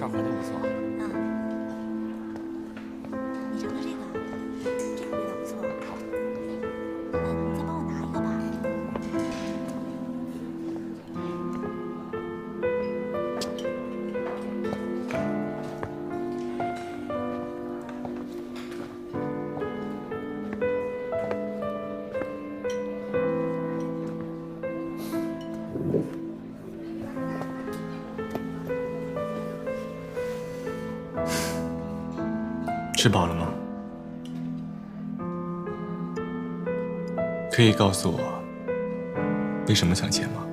照片真不错。你尝尝这个，这个味道不错。好，你再帮我拿一个吧。吃饱了吗？可以告诉我为什么抢钱吗？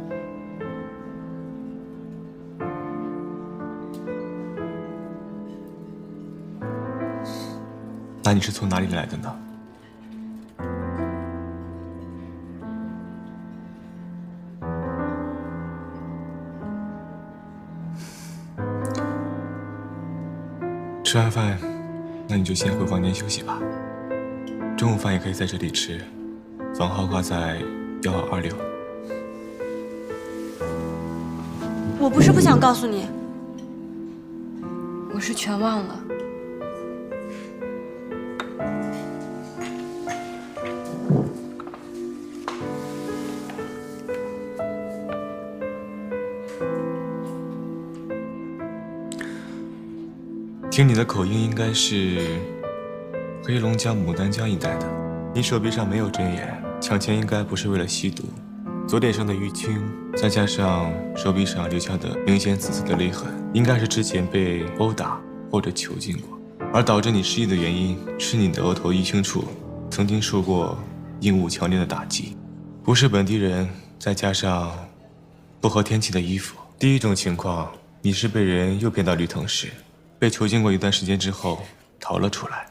那你是从哪里来的呢？吃完饭，那你就先回房间休息吧。中午饭也可以在这里吃，房号挂在1226。我不是不想告诉你，我是全忘了。听你的口音，应该是黑龙江牡丹江一带的。你手臂上没有针眼，抢钱应该不是为了吸毒。左脸上的淤青，再加上手臂上留下的明显紫色的勒痕，应该是之前被殴打或者囚禁过。而导致你失忆的原因是你的额头淤青处曾经受过硬物强烈的打击。不是本地人，再加上不合天气的衣服。第一种情况，你是被人诱骗到绿藤市，被囚禁过一段时间之后逃了出来。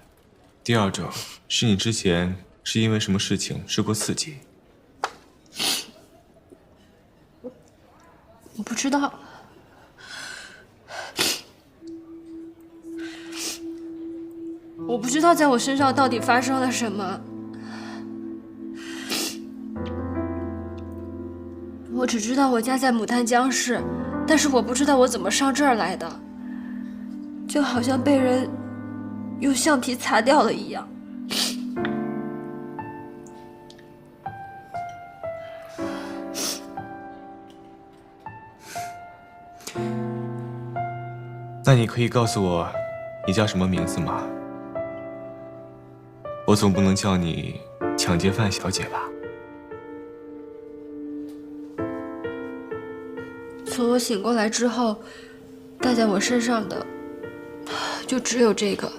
第二种是你之前是因为什么事情受过刺激。我不知道，我不知道在我身上到底发生了什么。我只知道我家在牡丹江市，但是我不知道我怎么上这儿来的，就好像被人用橡皮擦掉了一样。那你可以告诉我你叫什么名字吗？我总不能叫你抢劫犯小姐吧？从我醒过来之后，戴在我身上的就只有这个。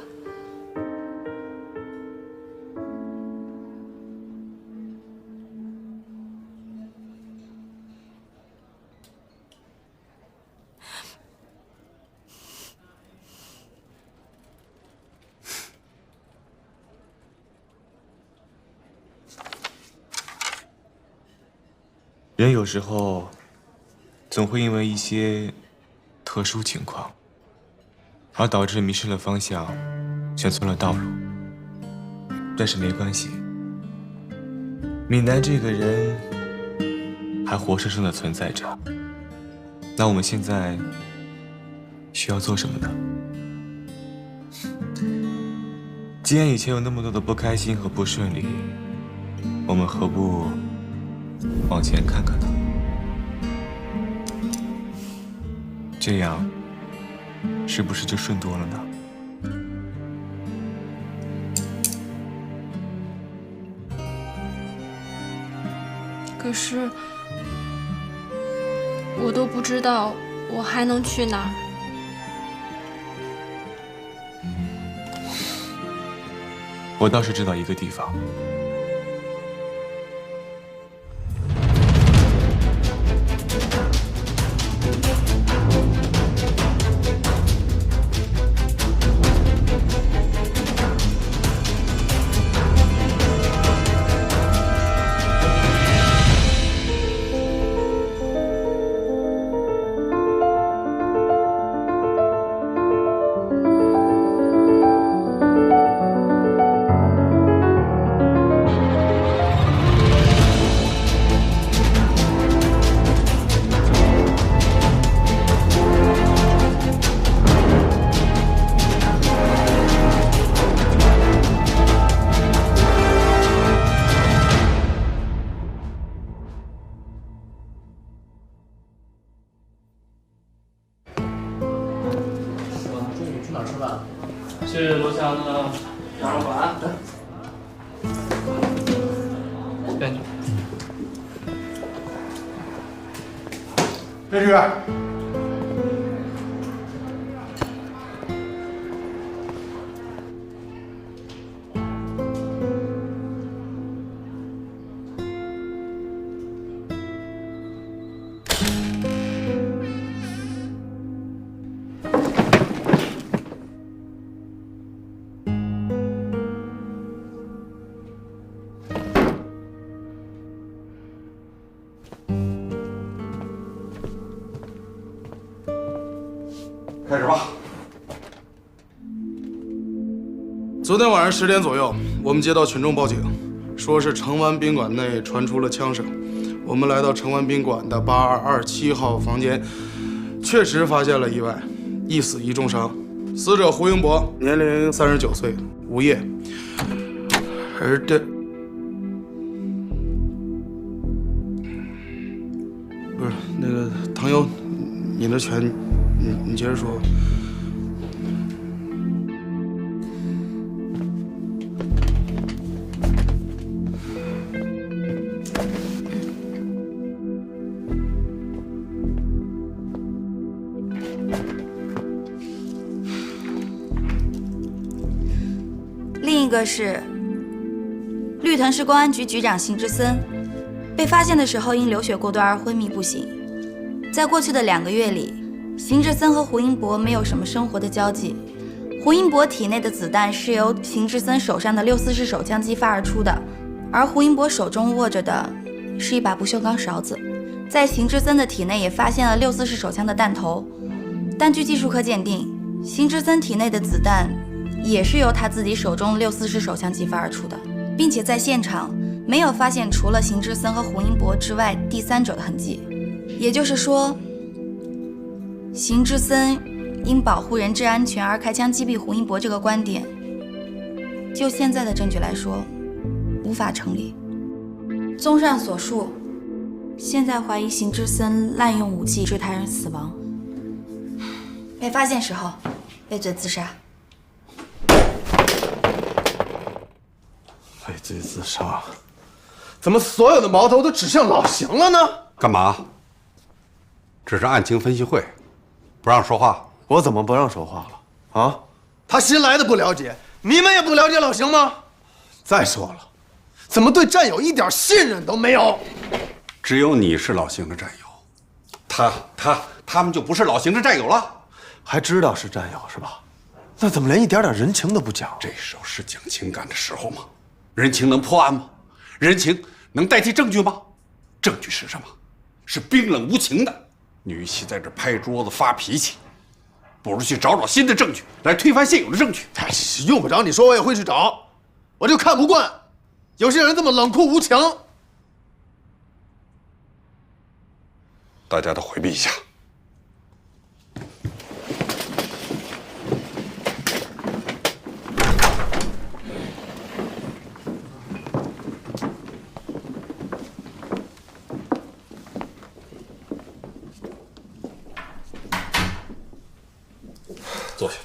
人有时候总会因为一些特殊情况，而导致迷失了方向，选错了道路。但是没关系，闽南这个人还活生生的存在着。那我们现在需要做什么呢？既然以前有那么多的不开心和不顺利，我们何不往前看看呢？这样是不是就顺多了呢？可是我都不知道我还能去哪儿。我倒是知道一个地方。哪儿吃饭？去楼下的羊肉馆。编剧。编剧。开始吧。昨天晚上10点左右，我们接到群众报警，说是城湾宾馆内传出了枪声。我们来到城湾宾馆的8227号房间，确实发现了意外，一死一重伤。死者胡英博，年龄39岁，无业。而这不是那个唐优，你的拳，你接着说。另一个是绿藤市公安局局长邢志森，被发现的时候因流血过多而昏迷不醒。在过去的2个月里，邢志森和胡英博没有什么生活的交际。胡英博体内的子弹是由邢志森手上的644手枪激发而出的，而胡英博手中握着的是一把不锈钢勺子。在邢志森的体内也发现了644手枪的弹头，但据技术科鉴定，邢志森体内的子弹也是由他自己手中644手枪激发而出的，并且在现场没有发现除了邢志森和胡英博之外第三者的痕迹。也就是说，邢志森因保护人质安全而开枪击毙胡英博这个观点，就现在的证据来说，无法成立。综上所述，现在怀疑邢志森滥用武器致他人死亡，被发现时候畏罪自杀。畏罪自杀？怎么所有的矛头都指向老邢了呢？干嘛？这是案情分析会，不让说话。我怎么不让说话了？啊？他新来的不了解，你们也不了解老邢吗？再说了，怎么对战友一点信任都没有？只有你是老邢的战友，他们就不是老邢的战友了。还知道是战友是吧？那怎么连一点人情都不讲？这时候是讲情感的时候吗？人情能破案吗？人情能代替证据吗？证据是什么？是冰冷无情的。你与其在这拍桌子发脾气，不如去找新的证据来推翻现有的证据。用不着你说，我也会去找。我就看不惯有些人这么冷酷无情。大家都回避一下。坐下。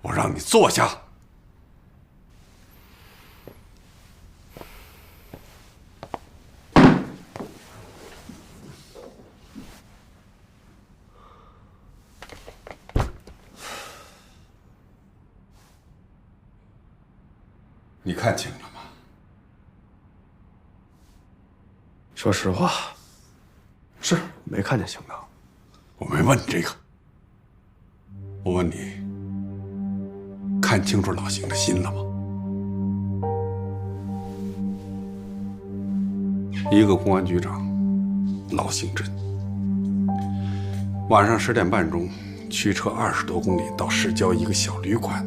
我让你坐下。你看清了吗？说实话，是没看见邢刚。我没问你这个，我问你，看清楚老邢的心了吗？一个公安局长，老邢真，晚上10点半钟，驱车20多公里到市郊一个小旅馆，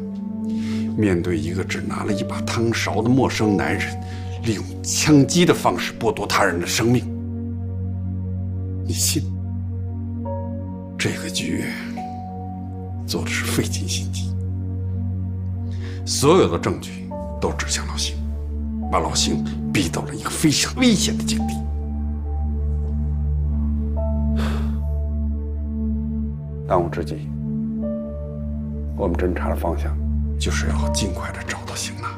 面对一个只拿了一把汤勺的陌生男人，利用枪击的方式剥夺他人的生命，你信？这个局做的是费尽心机，所有的证据都指向老邢，把老邢逼到了一个非常危险的境地。当务之急，我们侦查的方向就是要尽快的找到邢娜。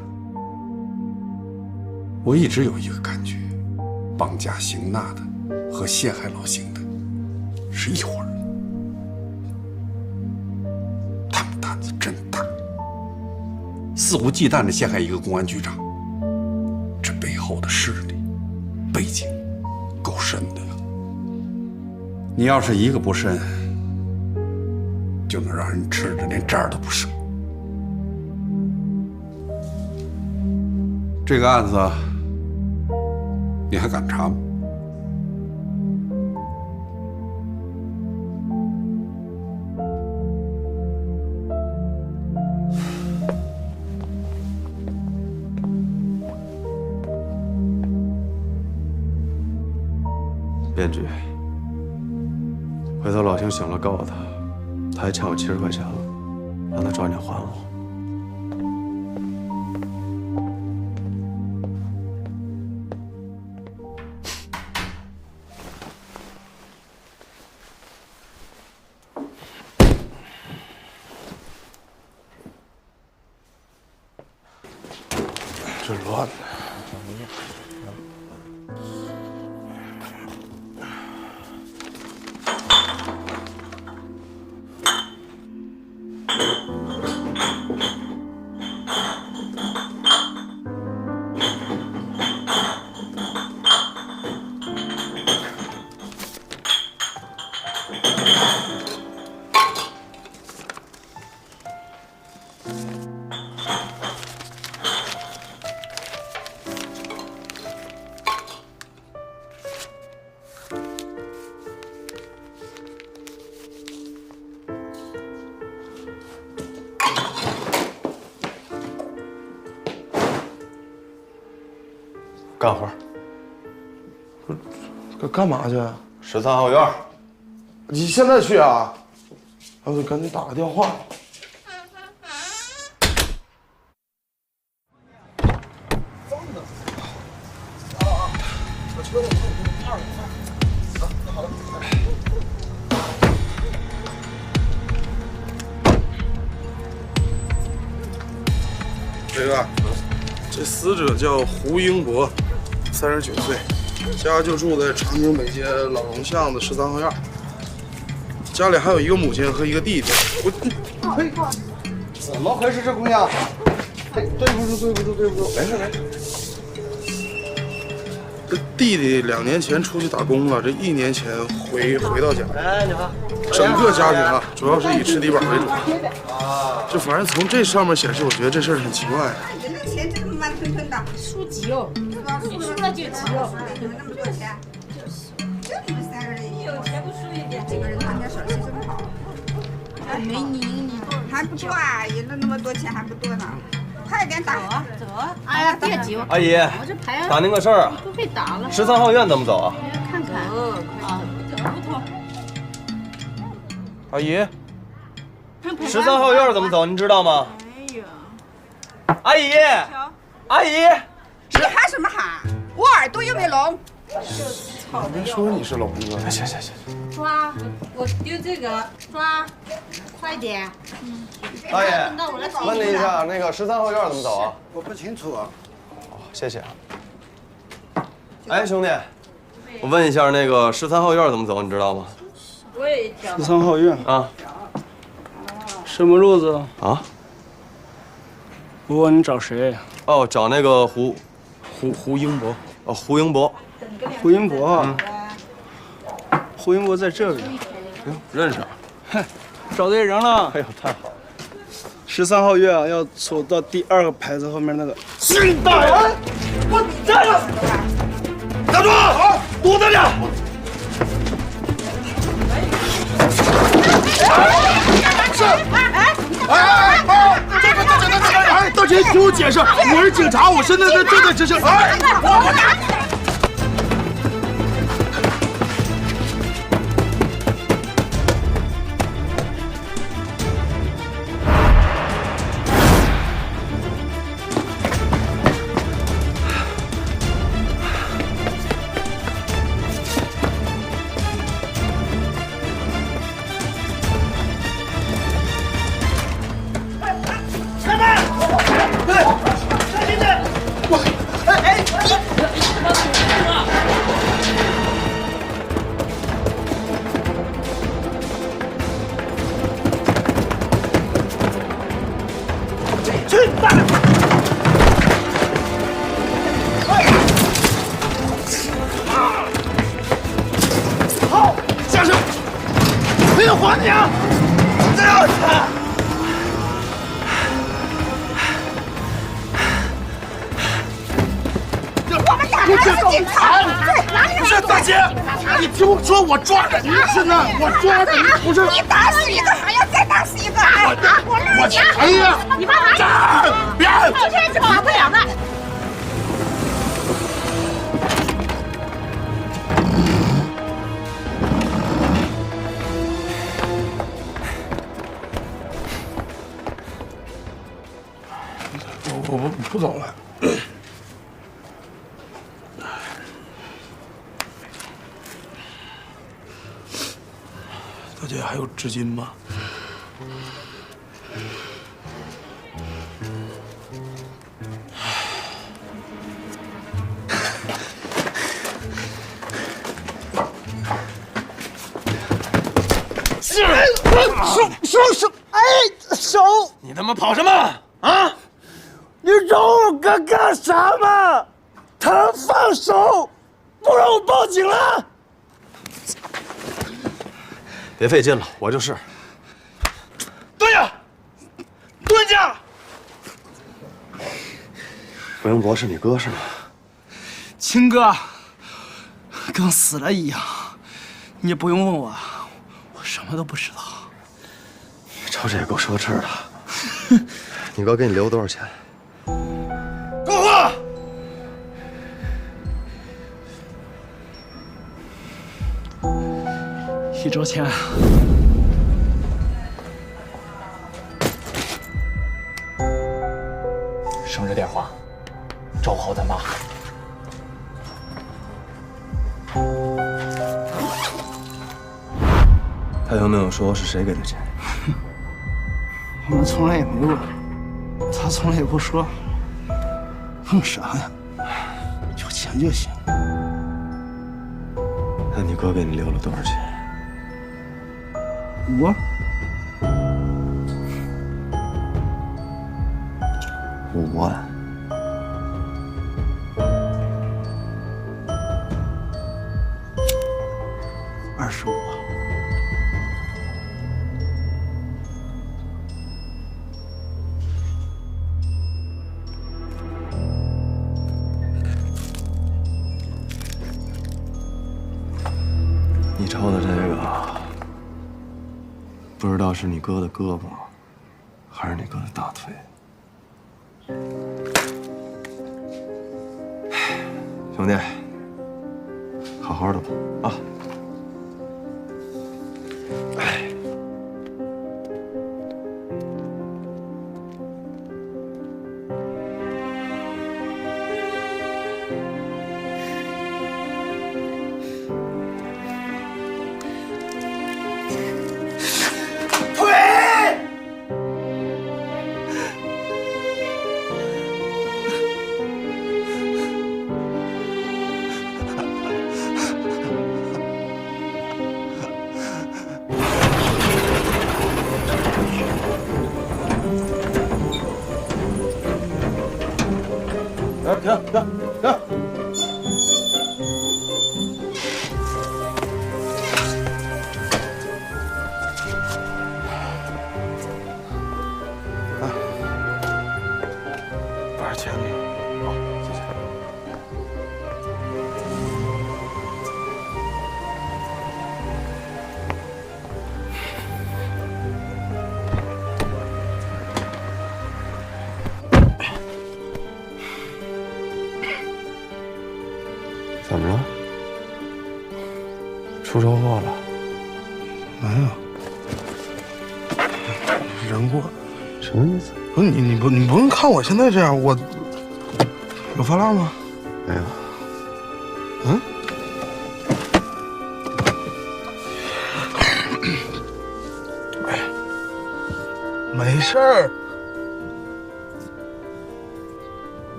我一直有一个感觉，绑架邢娜的和陷害老邢的是一伙人，他们胆子真大，肆无忌惮地陷害一个公安局长，这背后的势力背景够深的呀。你要是一个不慎，就能让人吃的连渣都不剩。这个案子你还敢查吗？编剧，回头老邢醒了告他，他还欠我70块钱了，让他抓紧还我。这乱的。干活。干嘛去？13号院。你现在去啊？我得赶紧打个电话。这个，这死者叫胡英博，39岁，家就住在长宁北街老荣巷的13号院。家里还有一个母亲和一个弟弟。嘿，怎么回事，这姑娘？嘿，对不住，没事。这弟弟2年前出去打工了，这1年前回到家。哎，你好。整个家庭啊，主要是以吃低保为主。就反正从这上面显示，我觉得这事儿很奇怪的。你这钱这么慢吞吞的，输急哦，你输了就急哦。怎么那么多钱？就你们3个人，有钱不输一点。这个人他家手气这么好，没你还不多啊，赢了那么多钱还不多呢。快点打，走。哎呀，别急，阿姨，打您个事儿啊。都被打了。13号院怎么走啊？看看。啊，不错。阿姨，13号院怎么走？您知道吗？哎呀，阿姨，阿姨，你喊什么喊？我耳朵又没聋。别说你是聋子。行。抓，我丢这个，抓，快点。大爷，问您一下，那个13号院怎么走啊？我不清楚啊。哦，谢谢啊。哎，兄弟，我问一下，那个13号院怎么走？你知道吗？ 13号院啊，什么路子啊？我问你找谁？哦，找那个胡英博。哦，胡英博。胡英博啊。胡英博在这边。哎呦，认识啊。嗨，找对人了。哎呦，太好了。 13号院啊，要走到第2个牌子后面那个。新大人，我站着！站住！躲着点！哎，大姐，听我解释，我是警察，我现在正在执行。哎，我打。还你！我们家还是警察，哪里有大姐，你听我说，我抓着你，现在我抓着你，不是你打死一个还要再打死一个，我哎呀，你干嘛？别！这人是跑不了的。我不走了。大姐还有纸巾吗？手！哎，手！你他妈跑什么啊？你饶我哥干啥嘛？他放手，不然我报警了。别费劲了，我就是。蹲下，蹲下！胡英博是你哥是吗？亲哥，跟死了一样。你也不用问我，我什么都不知道。瞅这也够奢侈的。你哥给你留多少钱？给我！1周钱。生日电话，周浩他妈。他有没有说是谁给的钱？我们从来也没问，他从来也不说。问啥呀？有钱就行。那你哥给你留了多少钱？我5万。25。你抽的这个，不知道是你哥的胳膊，还是你哥的大腿。兄弟，好好的吧，啊！停！多少钱？好，谢谢。怎么了？出车祸了？没有。人过。什么意思？不是你不用看我现在这样，我有发蜡吗？没有。嗯？没事儿。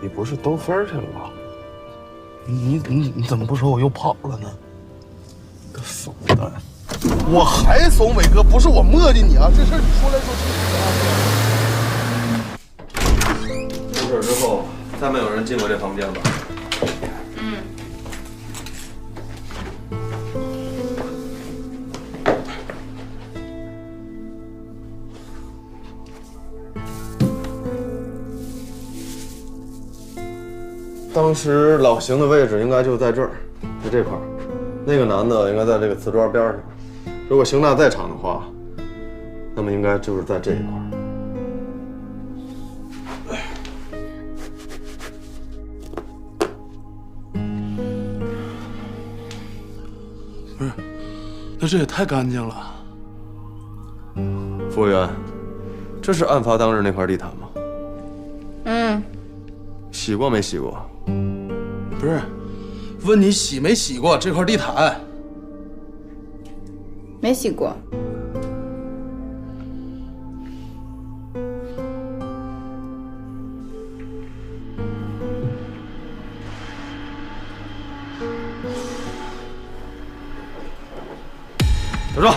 你不是兜风去了吗？你怎么不说我又跑了呢？个怂蛋！我还怂，伟哥，不是我磨叽你啊，这事儿你说来说去。出事之后，再没有人进过这房间吧？当时老邢的位置应该就在这儿，在这块儿。那个男的应该在这个瓷砖边上。如果邢大在场的话，那么应该就是在这一块儿。不是，那这也太干净了。服务员，这是案发当日那块地毯吗？嗯，洗过没洗过？不是，问你洗没洗过这块地毯？没洗过。小壮，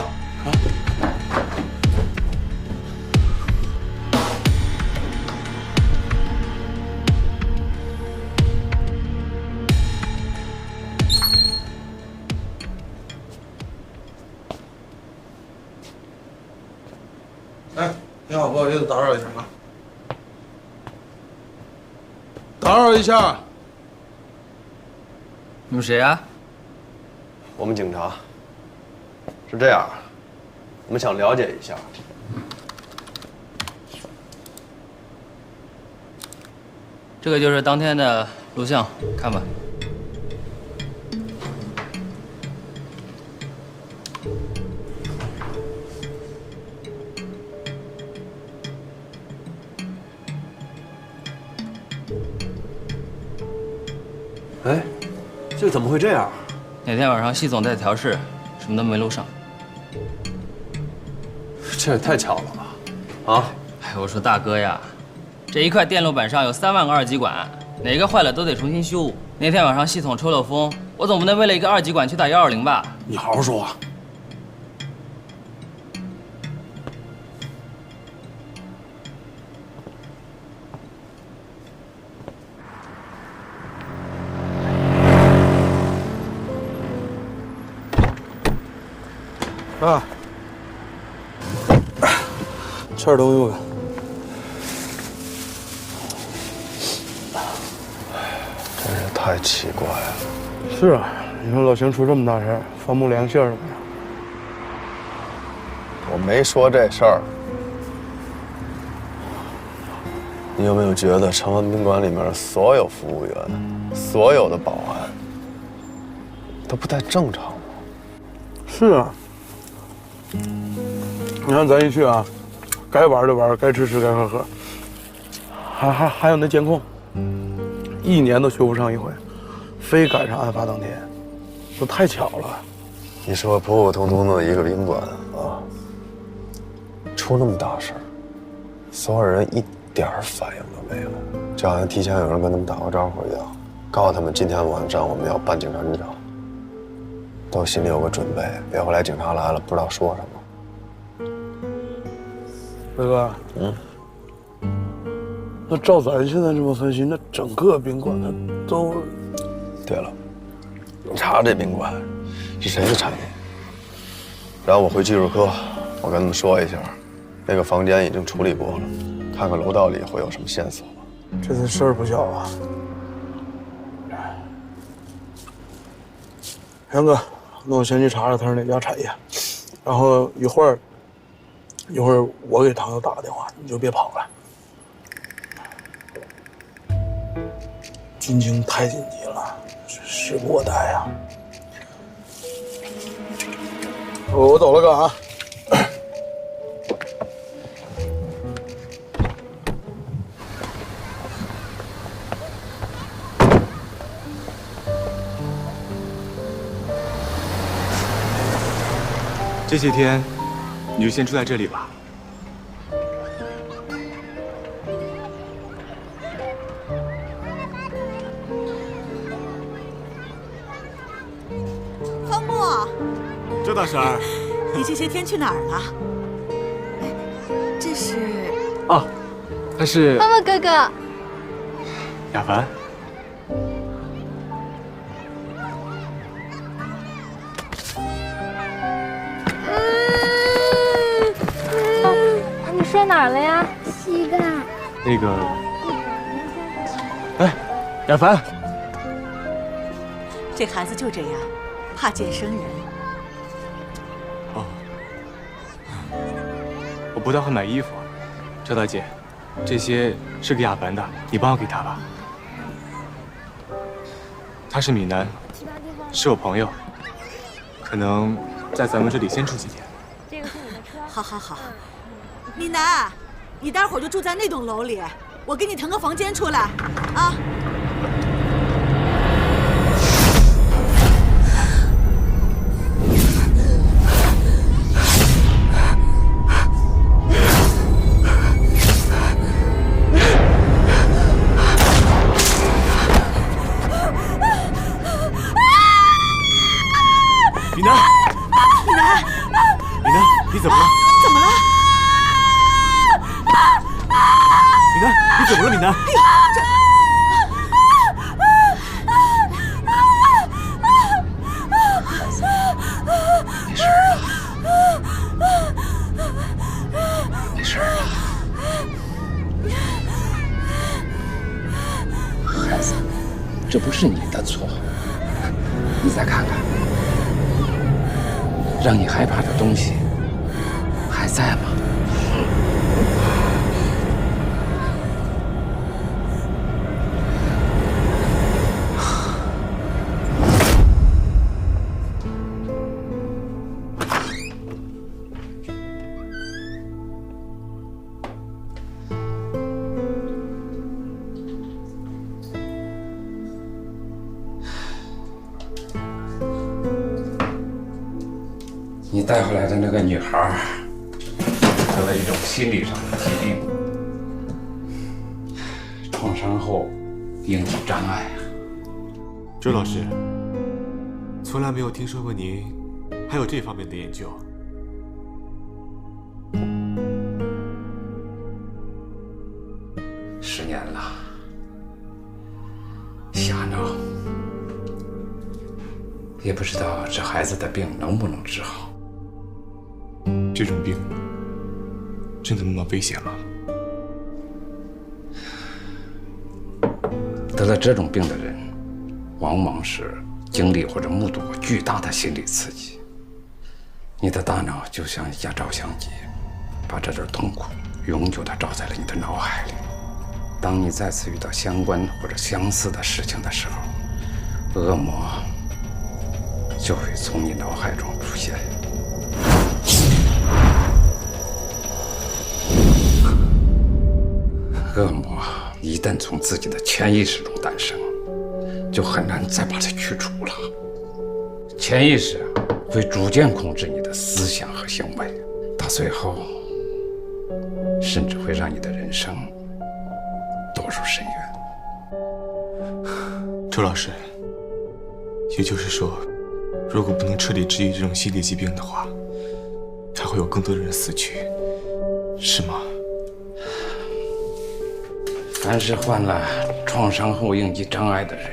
哎，你好，不好意思打扰一下啊。打扰一下。你们谁啊？我们警察。是这样，我们想了解一下。这个就是当天的录像，看吧。哎，这怎么会这样？那天晚上系总在调试，什么都没录上。这也太巧了吧！啊！哎，我说大哥呀，这一块电路板上有3万个二极管，哪个坏了都得重新修。那天晚上系统抽了风，我总不能为了一个二极管去打120吧？你好好说话。啊，吃点东西吧。真是太奇怪了。是啊，你说老邢出这么大事儿，放不良心儿了。我没说这事儿。你有没有觉得长安宾馆里面所有服务员、所有的保安都不太正常吗？是啊。你看咱一去啊，该玩的玩，该吃吃，该喝喝，还有那监控，1年都修不上一回，非赶上案发当天，这太巧了。你说普普通通的一个宾馆啊，出那么大事儿，所有人一点反应都没有，就好像提前有人跟他们打过招呼一样，告诉他们今天晚上我们要办警察局长，都心里有个准备，别回来警察来了不知道说什么。大哥，那照咱现在这么分析，那整个宾馆它都……对了，你查这宾馆是谁的产业？然后我回技术科，我跟他们说一下，那个房间已经处理过了，看看楼道里会有什么线索。这次事儿不小啊！杨哥，那我先去查查他是哪家产业，然后一会儿我给唐友打个电话，你就别跑了。军情太紧急了，时不我待呀。我走了，哥啊。这些天，你就先住在这里吧。方木，周大婶儿，你这些天去哪儿了？这是……哦，他是方木哥哥。亚凡。你摔哪儿了呀？膝盖。那个，哎，亚凡，这孩子就这样，怕见生人。哦，我不大会买衣服，赵大姐，这些是给亚凡的，你帮我给他吧。他是闽南，是我朋友，可能在咱们这里先住几天。这个是你的车。好好好，闽南，你待会儿就住在那栋楼里，我给你腾个房间出来，啊。闽南，你怎么了？怎么了？闽南，你怎么了？闽南，没事了，没事了，孩子，这不是你的错，你再看看。让你害怕的东西还在吗？你带回来的那个女孩得了一种心理上的疾病，创伤后应激障碍。周老师，从来没有听说过您还有这方面的研究。10年了，瞎闹，也不知道这孩子的病能不能治好。这种病真的那么危险吗？得了这种病的人，往往是经历或者目睹过巨大的心理刺激。你的大脑就像一架照相机，把这种痛苦永久地照在了你的脑海里。当你再次遇到相关或者相似的事情的时候，恶魔就会从你脑海中出现。恶魔一旦从自己的潜意识中诞生，就很难再把它去除了。潜意识会逐渐控制你的思想和行为，到最后，甚至会让你的人生堕入深渊。周老师，也就是说，如果不能彻底治愈这种心理疾病的话，还会有更多的人死去，是吗？凡是患了创伤后应激障碍的人，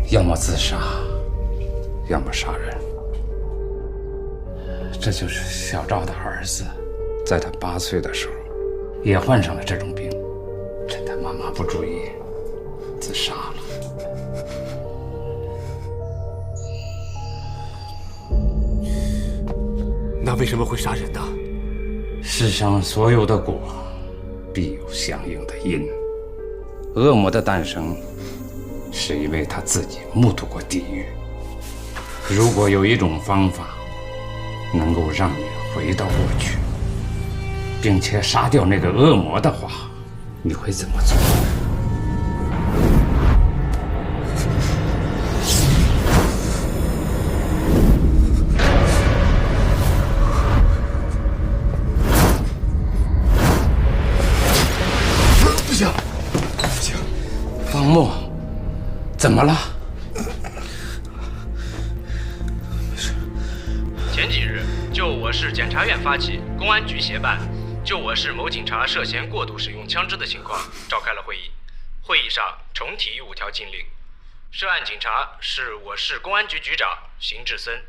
要么自杀，要么杀人。这就是小赵的儿子，在他8岁的时候，也患上了这种病，趁他妈妈不注意，自杀了。那为什么会杀人呢？世上所有的果，必有相应的因。恶魔的诞生，是因为他自己目睹过地狱。如果有一种方法，能够让你回到过去，并且杀掉那个恶魔的话，你会怎么做？不行，不行！方木，怎么了？前几日，就我市检察院发起，公安局协办，就我市某警察涉嫌过度使用枪支的情况召开了会议。会议上重提5条禁令，涉案警察是我市公安局局长邢志森。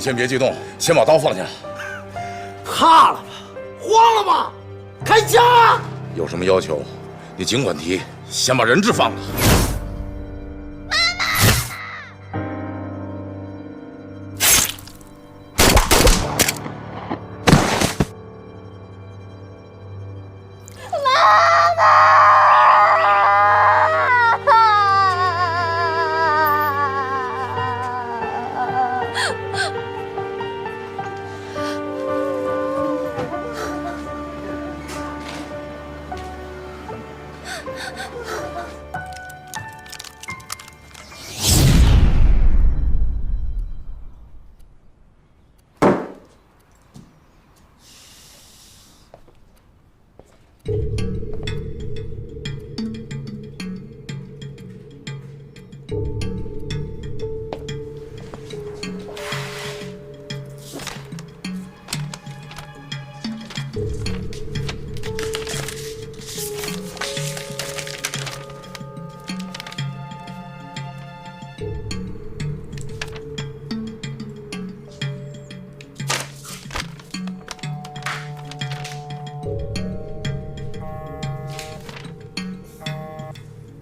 先别激动，先把刀放下。怕了吧？慌了吧？开枪啊！有什么要求，你尽管提，先把人质放了。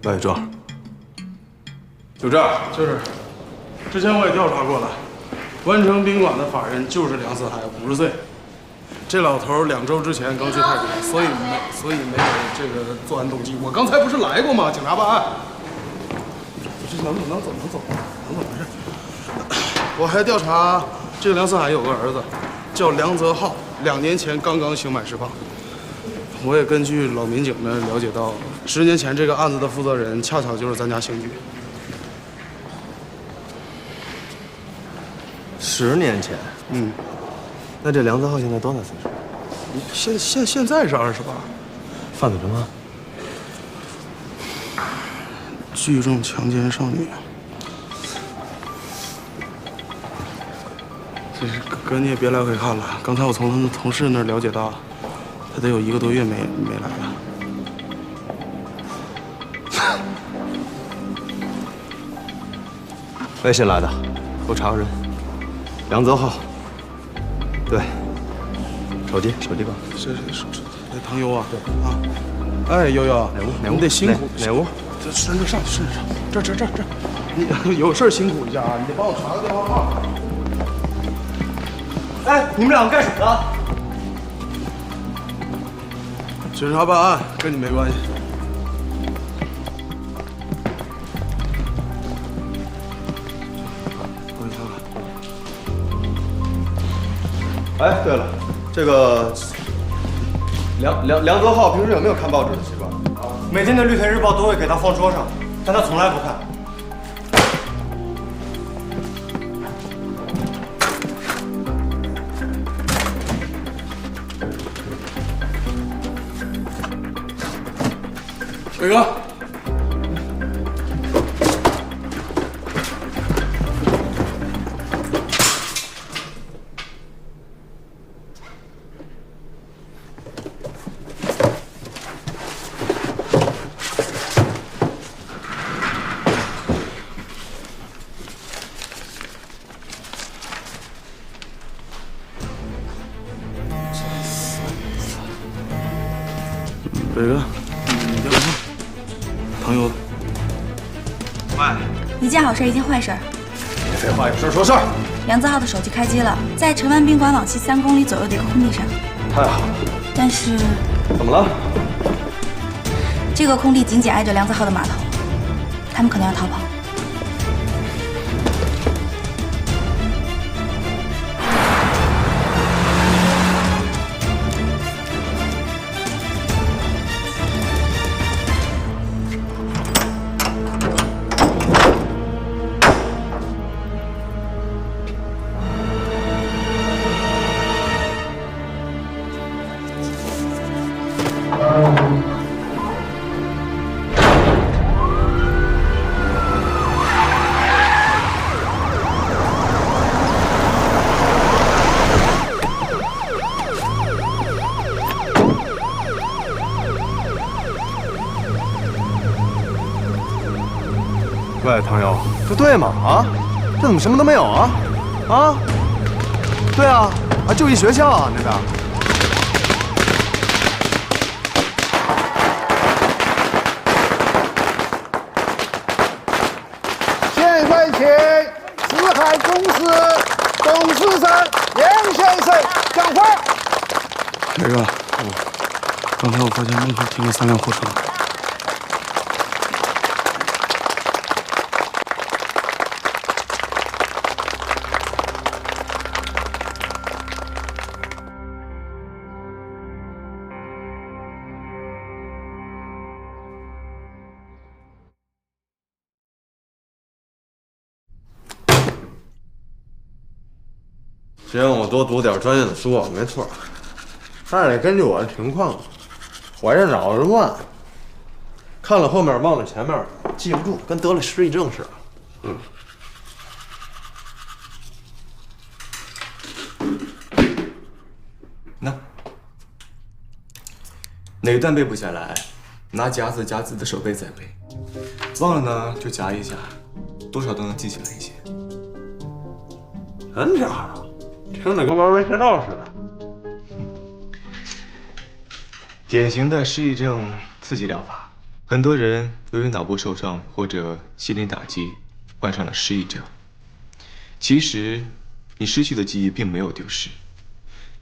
来这儿，就这儿，就是。之前我也调查过了，关城宾馆的法人就是梁四海，50岁。这老头2周之前刚去泰国，所以没有这个作案动机。我刚才不是来过吗？警察办案。这能走，没事。我还调查这个梁四海有个儿子，叫梁泽浩，2年前刚刚刑满释放。我也根据老民警们了解到，10年前这个案子的负责人恰巧就是咱家刑局。10年前，那这梁泽浩现在多大岁数？现在是28。犯的什么？聚众强奸少女。这是哥，你也别来回看了。刚才我从他们同事那儿了解到，他得有1个多月没来了。微信来的，给我查个人。梁泽浩。对。手机吧。是，唐优啊。对啊。哎，悠悠，哪屋？你得辛苦。哪屋？顺着上，这。你有事辛苦一下啊！你得帮我查个电话号。哎，你们两个干什么呢？警察办案，跟你没关系。帮你看看。哎，对了，这个梁泽浩平时有没有看报纸的习惯？每天的《绿藤日报》都会给他放桌上，但他从来不看。伟哥，伟哥，你电话号。朋友，喂，一件好事，一件坏事。别废话，有事说事儿。梁泽浩的手机开机了，在城湾宾馆往西3公里左右的一个空地上。太好了。但是，怎么了？这个空地紧紧挨着梁泽浩的码头，他们可能要逃跑。喂，唐优，这对吗？啊，这怎么什么都没有啊？啊？对啊，就一学校啊那边。现在请四海公司董事长梁先生讲话。磊哥，刚才我发现门口停了3辆货车。先让我多读点专业的书，没错。但是得根据我的情况，我这脑子乱，看了后面忘了前面，记不住，跟得了失忆症似的。那哪段背不下来，拿夹子夹自己的手背再背。忘了呢就夹一下，多少都能记起来一些。真假的？听着跟玩文学道似的。典型的失忆症刺激疗法，很多人由于脑部受伤或者心理打击，患上了失忆症。其实，你失去的记忆并没有丢失，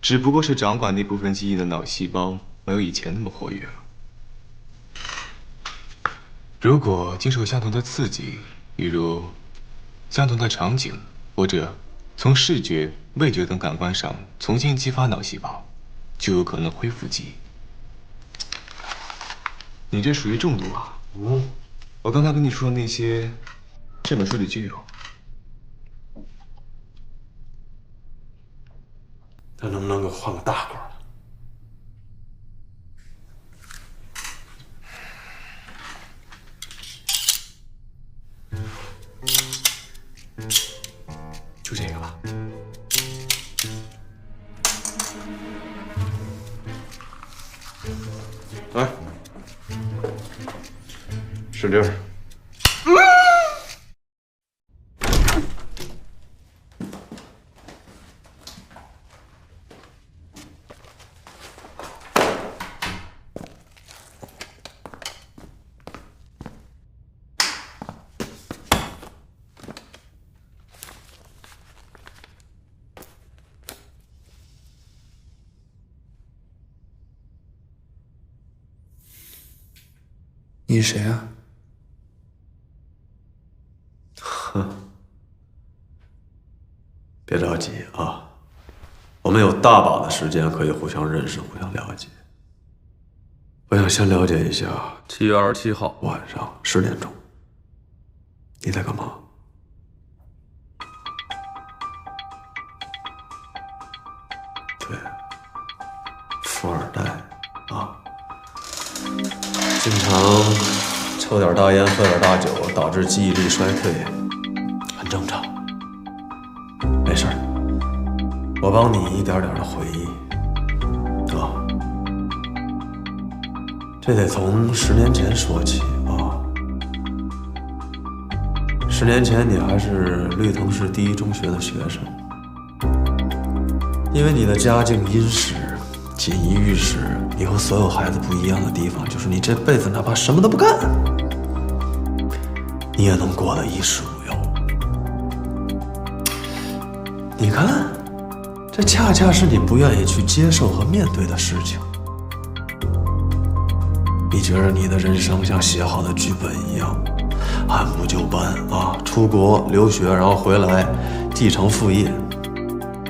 只不过是掌管那部分记忆的脑细胞没有以前那么活跃了。如果经受相同的刺激，比如相同的场景，或者从视觉、味觉等感官上重新激发脑细胞，就有可能恢复记忆。你这属于中毒啊！我刚才跟你说的那些，这本书里就有。那能不能给我换个大罐？就这个吧。来，使劲儿。你谁啊？哼，别着急啊，我们有大把的时间可以互相认识、互相了解。我想先了解一下7月27号晚上10点钟，你在干嘛？对，富二代啊。经常抽点大烟，喝点大酒，导致记忆力衰退，很正常。没事儿，我帮你一点点的回忆。啊，这得从10年前说起啊。10年前你还是绿藤市第一中学的学生，因为你的家境殷实。锦衣玉食，你和所有孩子不一样的地方，就是你这辈子哪怕什么都不干，你也能过得衣食无忧。你看，这恰恰是你不愿意去接受和面对的事情。你觉得你的人生像写好的剧本一样，按部就班啊，出国留学，然后回来继承父业，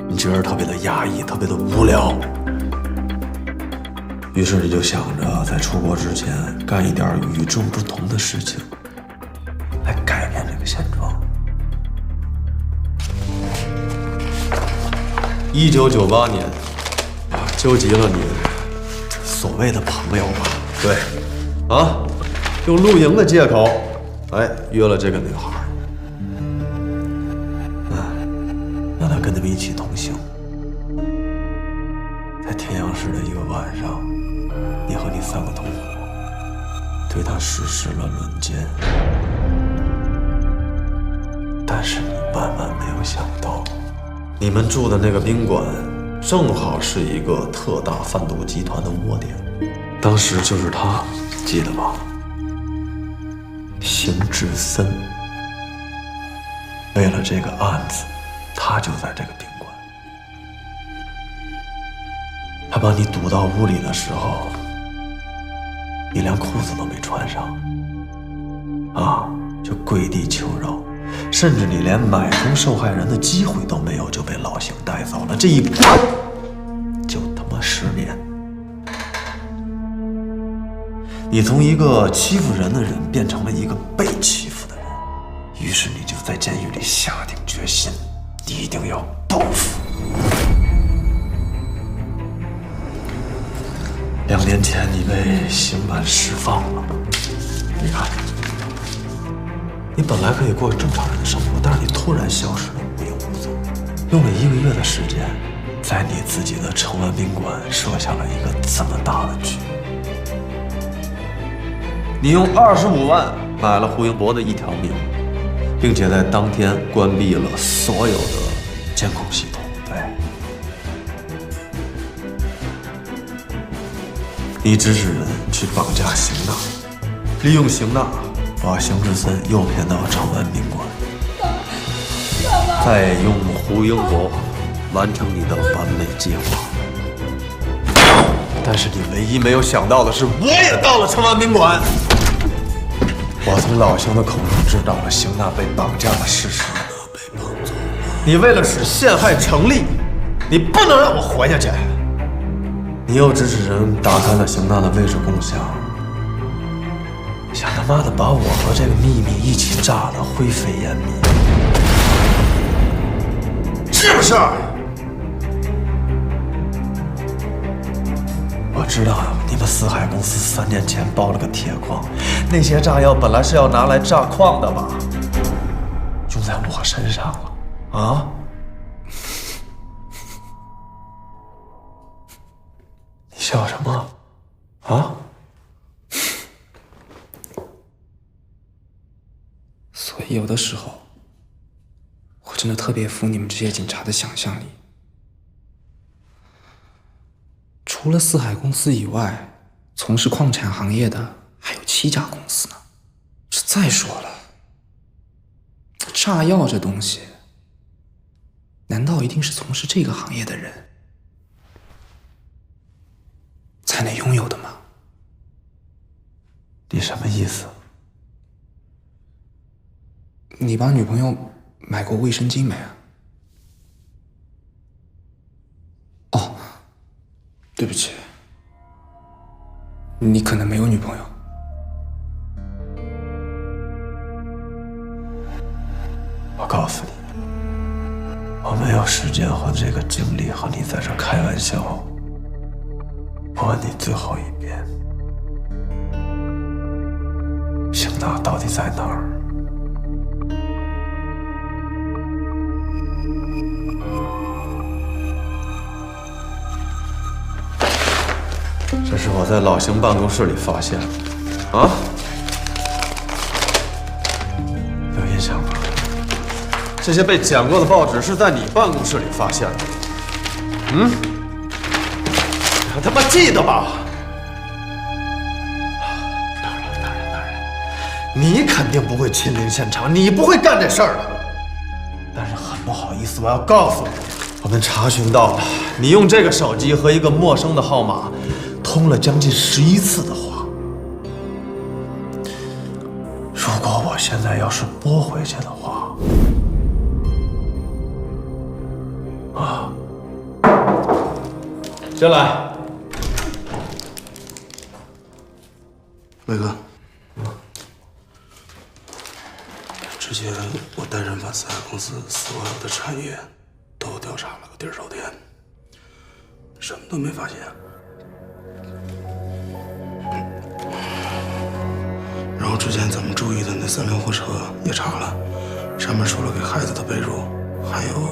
你觉得特别的压抑，特别的无聊。于是你就想着在出国之前干一点与众不同的事情，来改变这个现状。1998年，纠集了你所谓的朋友吧，对，啊，用露营的借口，约了这个女孩，让她跟他们一起同行，在天阳市的一个晚上。你和你3个同伙对他实施了轮奸，但是你万万没有想到，你们住的那个宾馆，正好是一个特大贩毒集团的窝点。当时就是他，记得吧？邢志森。为了这个案子，他就在这个宾馆。他把你堵到屋里的时候，你连裤子都没穿上，就跪地求饶。甚至你连买通受害人的机会都没有，就被老邢带走了。这一关就他妈10年。你从一个欺负人的人变成了一个被欺负的人，于是你就在监狱里下定决心，你一定要报复。2年前你被刑满释放了，你看。你本来可以过正常人的生活，但是你突然消失了，无影无踪，用了1个月的时间，在你自己的城湾宾馆设下了一个这么大的局。你用25万买了胡英博的1条命，并且在当天关闭了所有的监控系统。对，你指使人去绑架邢娜，利用邢娜。把邢志森诱骗到长安宾馆，再用胡英博完成你的完美计划。但是你唯一没有想到的是，我也到了长安宾馆。我从老邢的口中知道了邢娜被绑架的事实。你为了使陷害成立，你不能让我活下去。你又指使人打开了邢娜的位置共享。想他妈的把我和这个秘密一起炸得灰飞烟灭，是不是？我知道你们四海公司3年前包了个铁矿，那些炸药本来是要拿来炸矿的吧？用在我身上了啊！你笑什么？啊？所以有的时候，我真的特别服你们这些警察的想象力。除了四海公司以外，从事矿产行业的还有7家公司呢。再说了，炸药这东西，难道一定是从事这个行业的人才能拥有的吗？你什么意思？你帮女朋友买过卫生巾没啊？哦，对不起，你可能没有女朋友。我告诉你，我没有时间和这个精力和你在这开玩笑。我问你最后一遍，邢娜到底在哪儿？这是我在老邢办公室里发现的，啊，有印象吗？这些被剪过的报纸是在你办公室里发现的，你还他妈记得吧？当然，你肯定不会亲临现场，你不会干这事儿的。但是很不好意思，我要告诉你，我们查询到了，你用这个手机和一个陌生的号码通了将近11次的话。如果我现在要是拨回去的话，进来。伟哥，之前我带人把四海公司所有的产业都调查了个底儿朝天，什么都没发现。然后之前咱们注意的那3辆货车也查了，上面除了给孩子的被褥，还有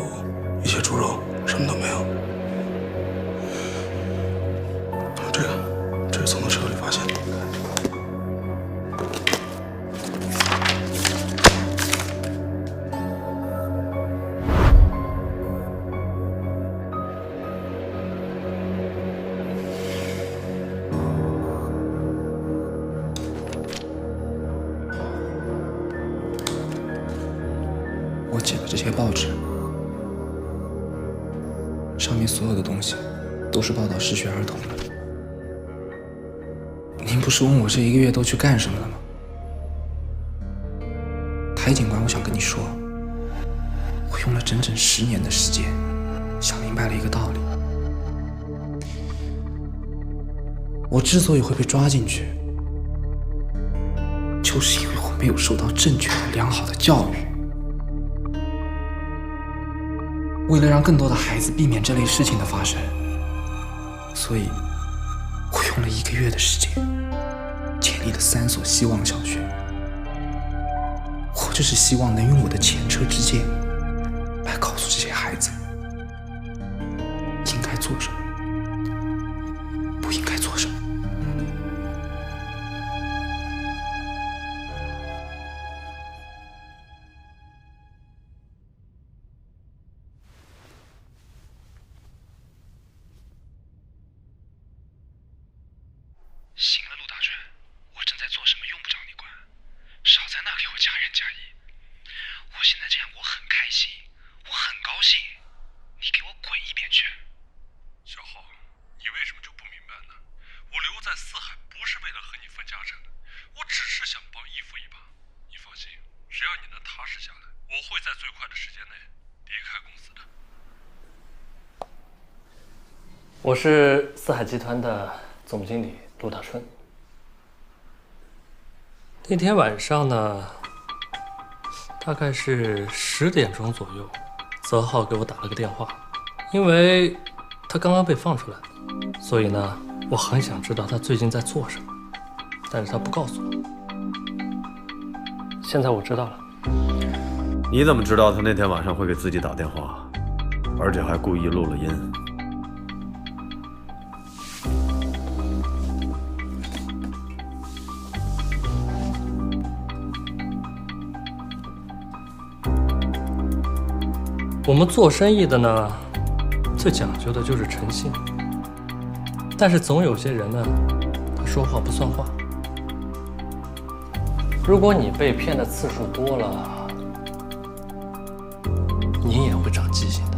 一些猪肉，什么都没有。这是从他车里发现的。寄的这些报纸，上面所有的东西都是报道失学儿童的。您不是问我这1个月都去干什么了吗？台警官，我想跟你说，我用了整整10年的时间，想明白了一个道理。我之所以会被抓进去，就是因为我没有受到正确的、良好的教育。为了让更多的孩子避免这类事情的发生，所以我用了1个月的时间，建立了3所希望小学。我就是希望能用我的前车之鉴，来告诉这些孩子应该做什么，不应该做什么。行了，陆大春，我正在做什么用不着你管，少在那给我加人加义。我现在这样我很开心，我很高兴，你给我滚一边去！小浩，你为什么就不明白呢？我留在四海不是为了和你分家产，我只是想帮义父一把。你放心，只要你能踏实下来，我会在最快的时间内离开公司的。我是四海集团的总经理陆大春。那天晚上呢，大概是10点钟左右，泽浩给我打了个电话，因为他刚刚被放出来，所以呢，我很想知道他最近在做什么，但是他不告诉我。现在我知道了。你怎么知道他那天晚上会给自己打电话，而且还故意录了音？我们做生意的呢，最讲究的就是诚信，但是总有些人呢，他说话不算话。如果你被骗的次数多了，你也会长记性的。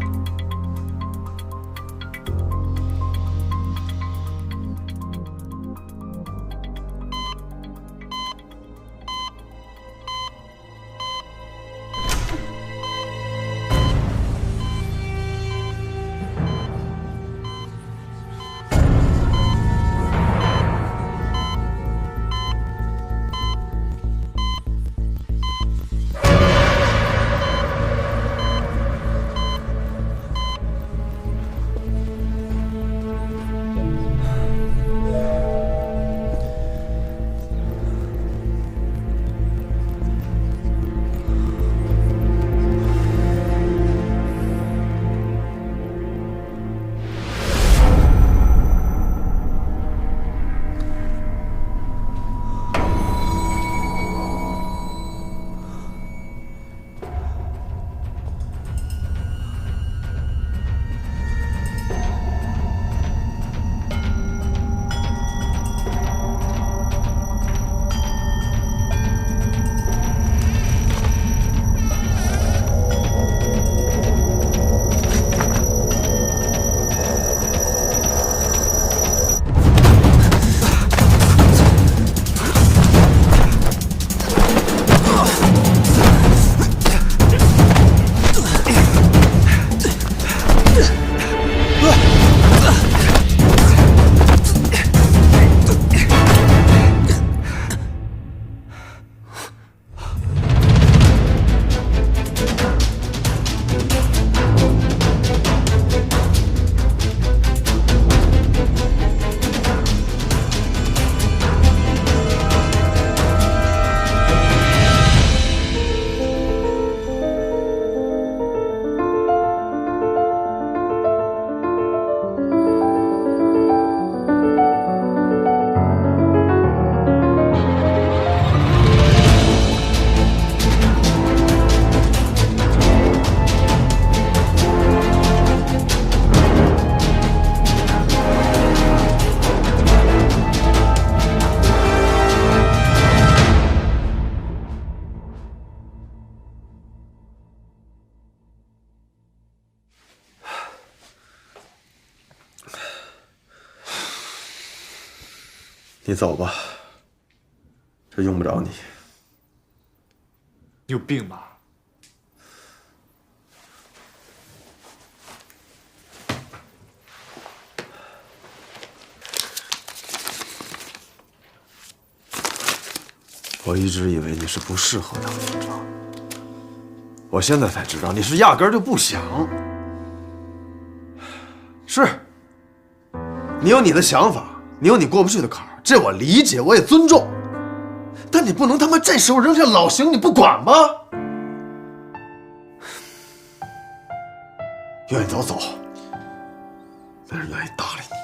你走吧，这用不着你。你有病吧？我一直以为你是不适合当营长，我现在才知道你是压根儿就不想。是，你有你的想法，你有你过不去的坎儿，这我理解，我也尊重。但你不能他妈这时候扔下老邢你不管吗？愿意走走，没人愿意搭理你。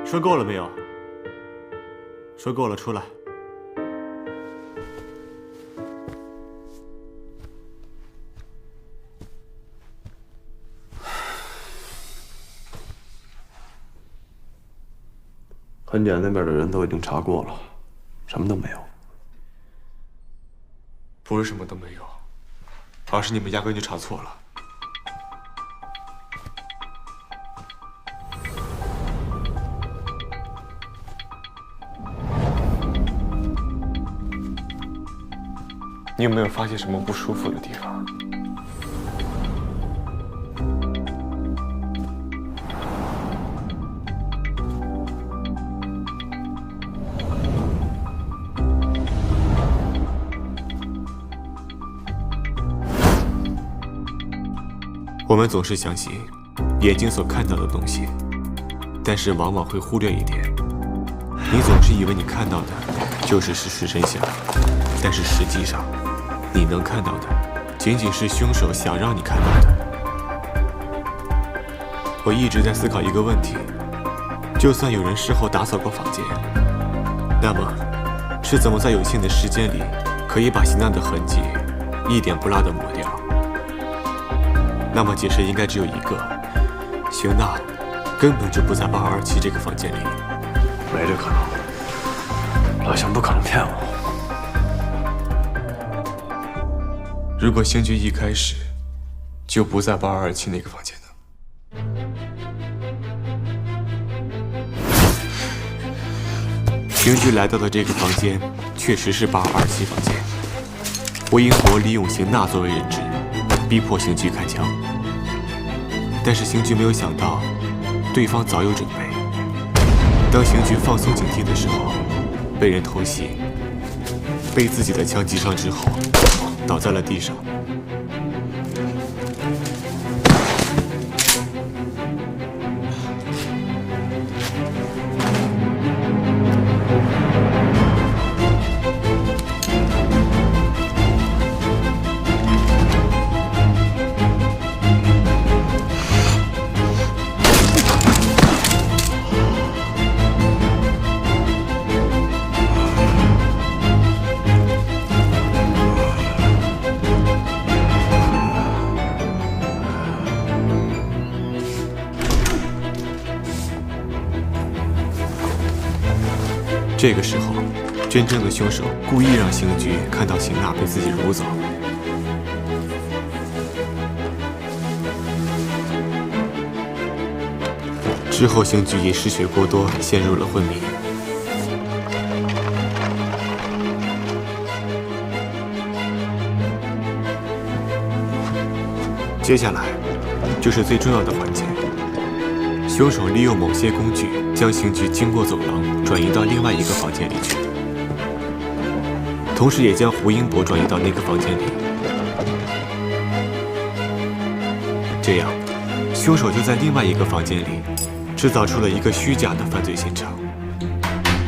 说够了没有？说够了，出来。痕检那边的人都已经查过了，什么都没有。不是什么都没有，而是你们压根就查错了。你有没有发现什么不舒服的地方？我们总是相信眼睛所看到的东西，但是往往会忽略一点。你总是以为你看到的就是事实真相，但是实际上，你能看到的仅仅是凶手想让你看到的。我一直在思考一个问题：就算有人事后打扫过房间，那么是怎么在有限的时间里可以把邢娜的痕迹一点不落地抹掉？那么解释应该只有一个：邢娜根本就不在8227这个房间里。没这可能，老邢不可能骗我。如果邢局一开始就不在8227那个房间呢？邢局来到的这个房间确实是8227房间。胡英博利用邢娜作为人质，逼迫邢局开枪。但是邢局没有想到，对方早有准备。当邢局放松警惕的时候，被人偷袭，被自己的枪击伤之后，倒在了地上。这个时候，真正的凶手故意让邢局看到邢娜被自己掳走。之后，邢局因失血过多陷入了昏迷。接下来就是最重要的环节。凶手利用某些工具将刑局经过走廊转移到另外一个房间里去，同时也将胡英博转移到那个房间里。这样，凶手就在另外一个房间里制造出了一个虚假的犯罪现场。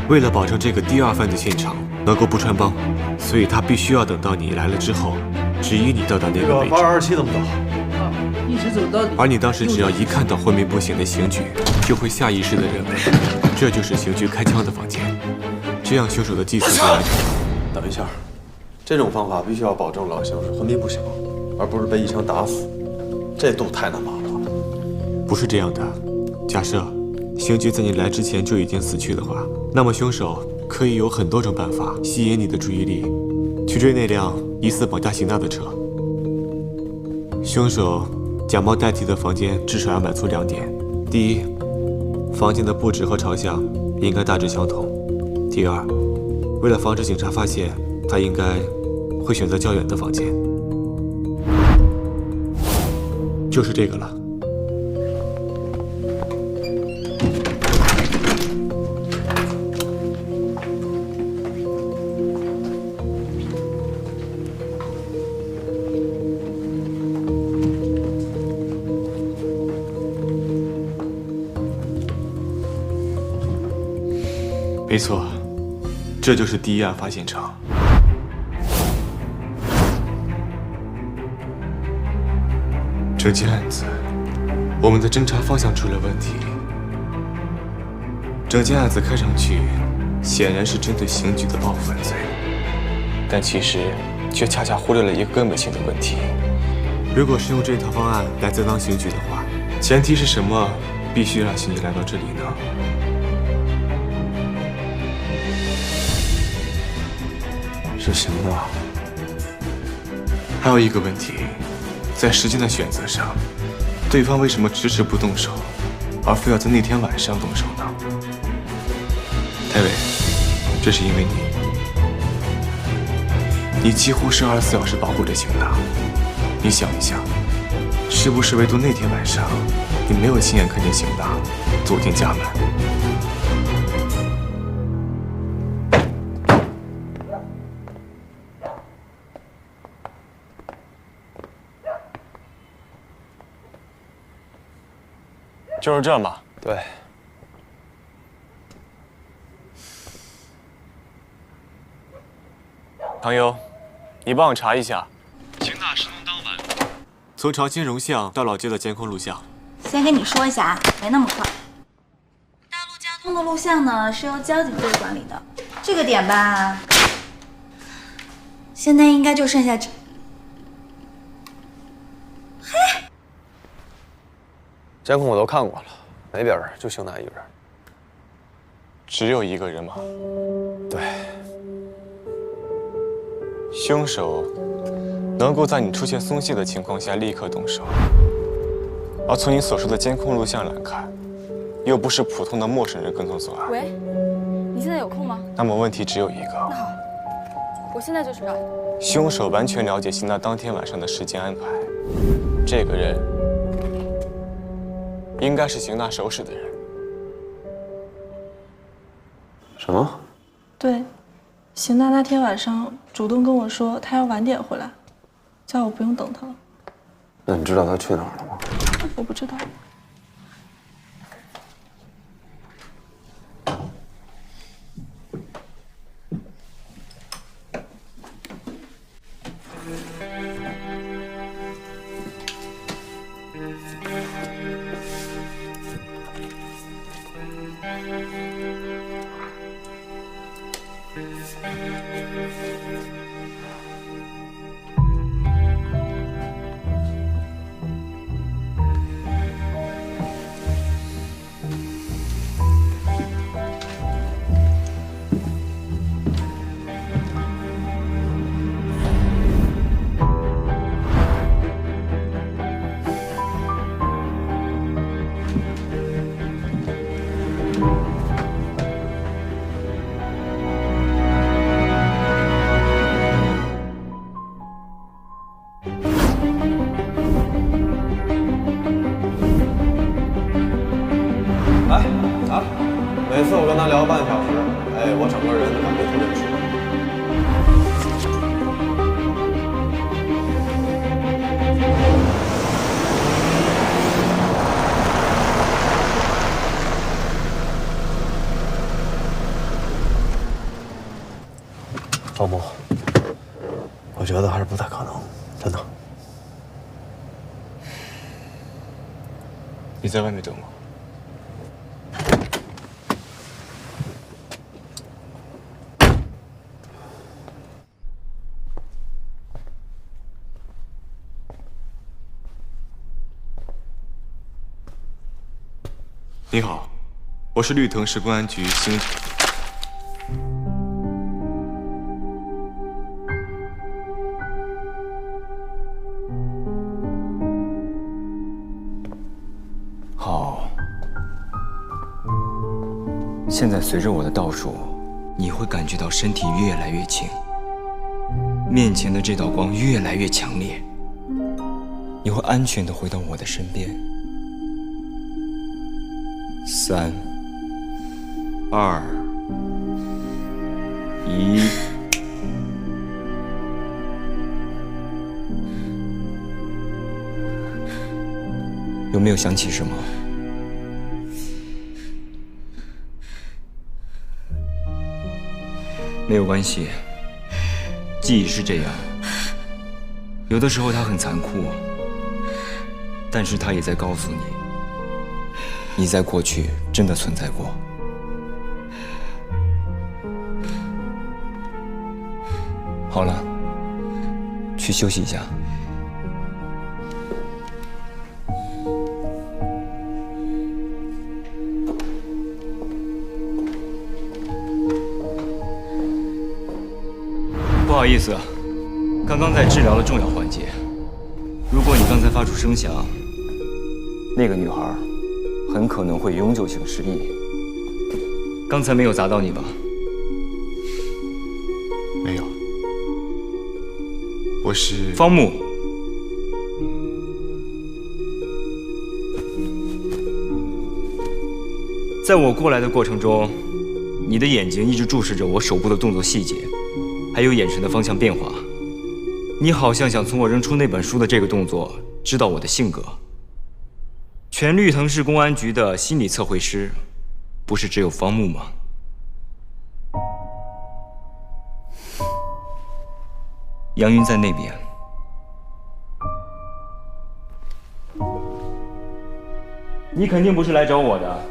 为了保证这个第二犯罪现场能够不穿帮，所以他必须要等到你来了之后，指引你到达那个位置。8227怎么走？一直走到底。而你当时只要一看到昏迷不醒的刑局，就会下意识地认为这就是刑局开枪的房间，这样凶手的计策就完成了。等一下，这种方法必须要保证老邢是昏迷不醒，而不是被一枪打死，这度太难把握了。不是这样的，假设刑局在你来之前就已经死去的话，那么凶手可以有很多种办法吸引你的注意力，去追那辆疑似绑架邢大的车。凶手假冒代替的房间至少要满足2点：第一，房间的布置和朝向应该大致相同；第二，为了防止警察发现，他应该会选择较远的房间。就是这个了。没错，这就是第一案发现场。这件案子，我们的侦查方向出了问题。整件案子看上去显然是针对刑局的报复犯罪，但其实却恰恰忽略了一个根本性的问题。如果是用这套方案来栽赃刑局的话，前提是什么？必须让刑警来到这里呢？是刑大。还有一个问题，在时间的选择上，对方为什么迟迟不动手，而非要在那天晚上动手呢？太尉，这是因为你几乎是24小时保护着刑大。你想一想，是不是唯独那天晚上，你没有亲眼看见刑大走进家门？就是这吗？对。唐优，你帮我查一下刑大失踪当晚，从长兴荣巷到老街的监控录像。先跟你说一下啊，没那么快。大陆交通的录像呢是由交警队管理的，这个点吧，现在应该就剩下这。监控我都看过了，没别人，就邢大一个人。只有一个人吗？对。凶手能够在你出现松懈的情况下立刻动手，而从你所说的监控录像来看，又不是普通的陌生人跟踪作案。喂，你现在有空吗？那么问题只有一个。那好，我现在就去找。凶手完全了解邢大当天晚上的时间安排，这个人应该是邢大熟识的人。什么？对，邢大那天晚上主动跟我说他要晚点回来，叫我不用等他了。那你知道他去哪儿了吗？我不知道。每次我跟他聊半小时，哎，我整个人感觉特别舒服。赵木，我觉得还是不太可能，真的。你在外面等我。你好，我是绿藤市公安局刑侦。好，现在随着我的倒数，你会感觉到身体越来越轻，面前的这道光越来越强烈，你会安全地回到我的身边。3、2、1。有没有想起什么？没有关系，记忆是这样，有的时候它很残酷，但是它也在告诉你，你在过去真的存在过。好了，去休息一下。不好意思，刚刚在治疗的重要环节，如果你刚才发出声响，那个女孩很可能会永久性失忆。刚才没有砸到你吧？没有，我是方木。在我过来的过程中，你的眼睛一直注视着我手部的动作细节，还有眼神的方向变化。你好像想从我扔出那本书的这个动作知道我的性格。全绿藤市公安局的心理测绘师，不是只有方木吗？杨云在那边。你肯定不是来找我的。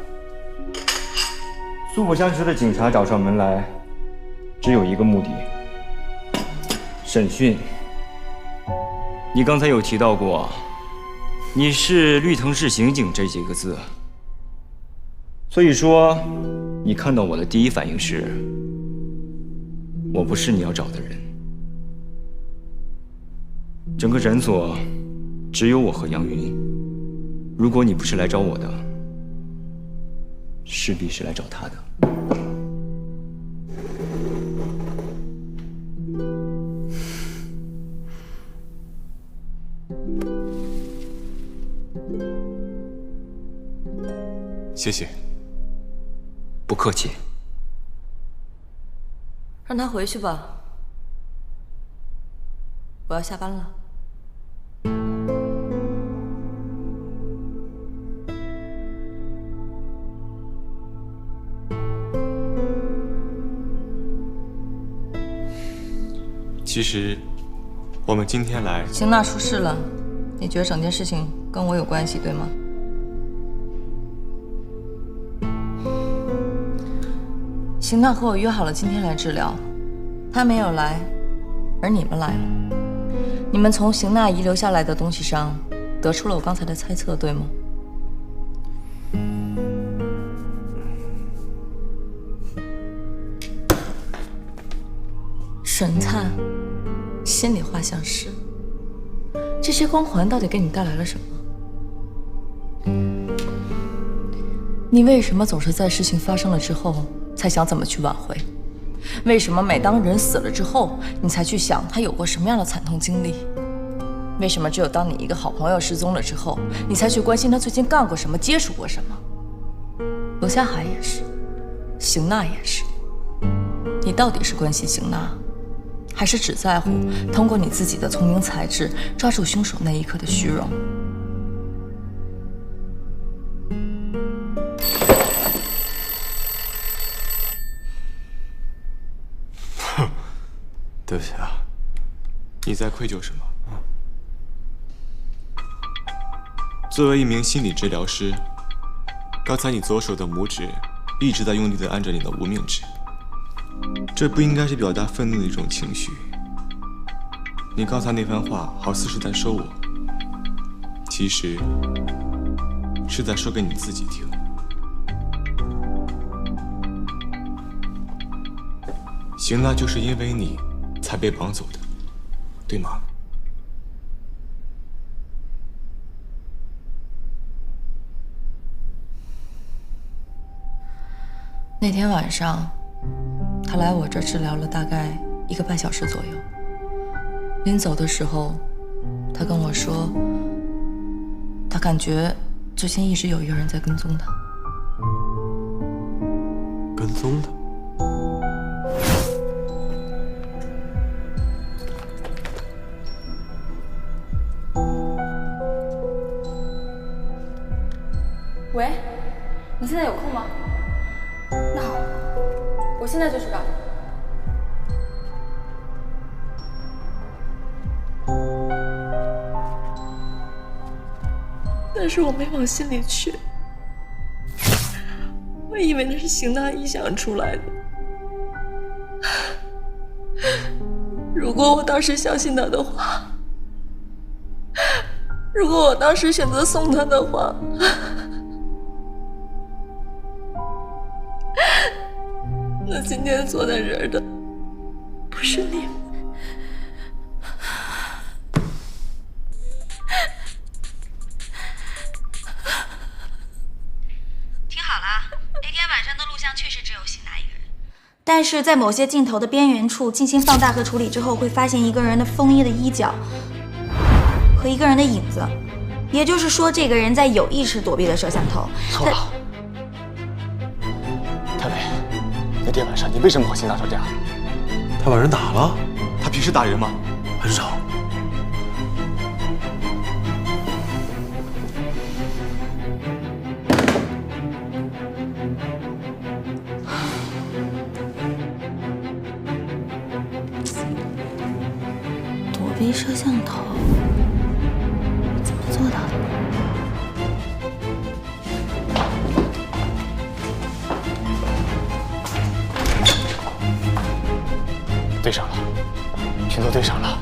素不相识的警察找上门来，只有一个目的：审讯。你刚才有提到过，你是绿藤市刑警这几个字，所以说，你看到我的第一反应是，我不是你要找的人。整个诊所只有我和杨云，如果你不是来找我的，势必是来找他的。谢谢。不客气。让他回去吧，我要下班了。其实，我们今天来，邢娜出事了，你觉得整件事情跟我有关系，对吗？邢娜和我约好了今天来治疗，她没有来，而你们来了。你们从邢娜遗留下来的东西上得出了我刚才的猜测，对吗？神探、心理画像师，这些光环到底给你带来了什么？你为什么总是在事情发生了之后才想怎么去挽回？为什么每当人死了之后，你才去想他有过什么样的惨痛经历？为什么只有当你一个好朋友失踪了之后，你才去关心他最近干过什么、接触过什么？罗夏海也是，邢娜也是。你到底是关心邢娜，还是只在乎通过你自己的聪明才智抓住凶手那一刻的虚荣？对不起啊，你在愧疚什么？作为一名心理治疗师，刚才你左手的拇指一直在用力地按着你的无名指，这不应该是表达愤怒的一种情绪。你刚才那番话好似是在说我，其实是在说给你自己听。邢娜就是因为你才被绑走的，对吗？那天晚上，他来我这儿治疗了大概1个半小时左右。临走的时候，他跟我说，他感觉之前一直有一个人在跟踪他。跟踪他？喂，你现在有空吗？那好，我现在就去找你。但是我没往心里去，我以为那是邢娜臆想出来的。如果我当时相信他的话，如果我当时选择送他的话，那今天坐在这儿的不是你吗？听好了，那天晚上的录像确实只有邢娜一个人，但是在某些镜头的边缘处进行放大和处理之后，会发现一个人的风衣的衣角和一个人的影子，也就是说，这个人在有意识躲避了摄像头。错了，太伟，那天晚上你为什么和邢娜吵架？他把人打了？他平时打人吗？很少。躲避摄像头，怎么做到的？对上了，全都对上了。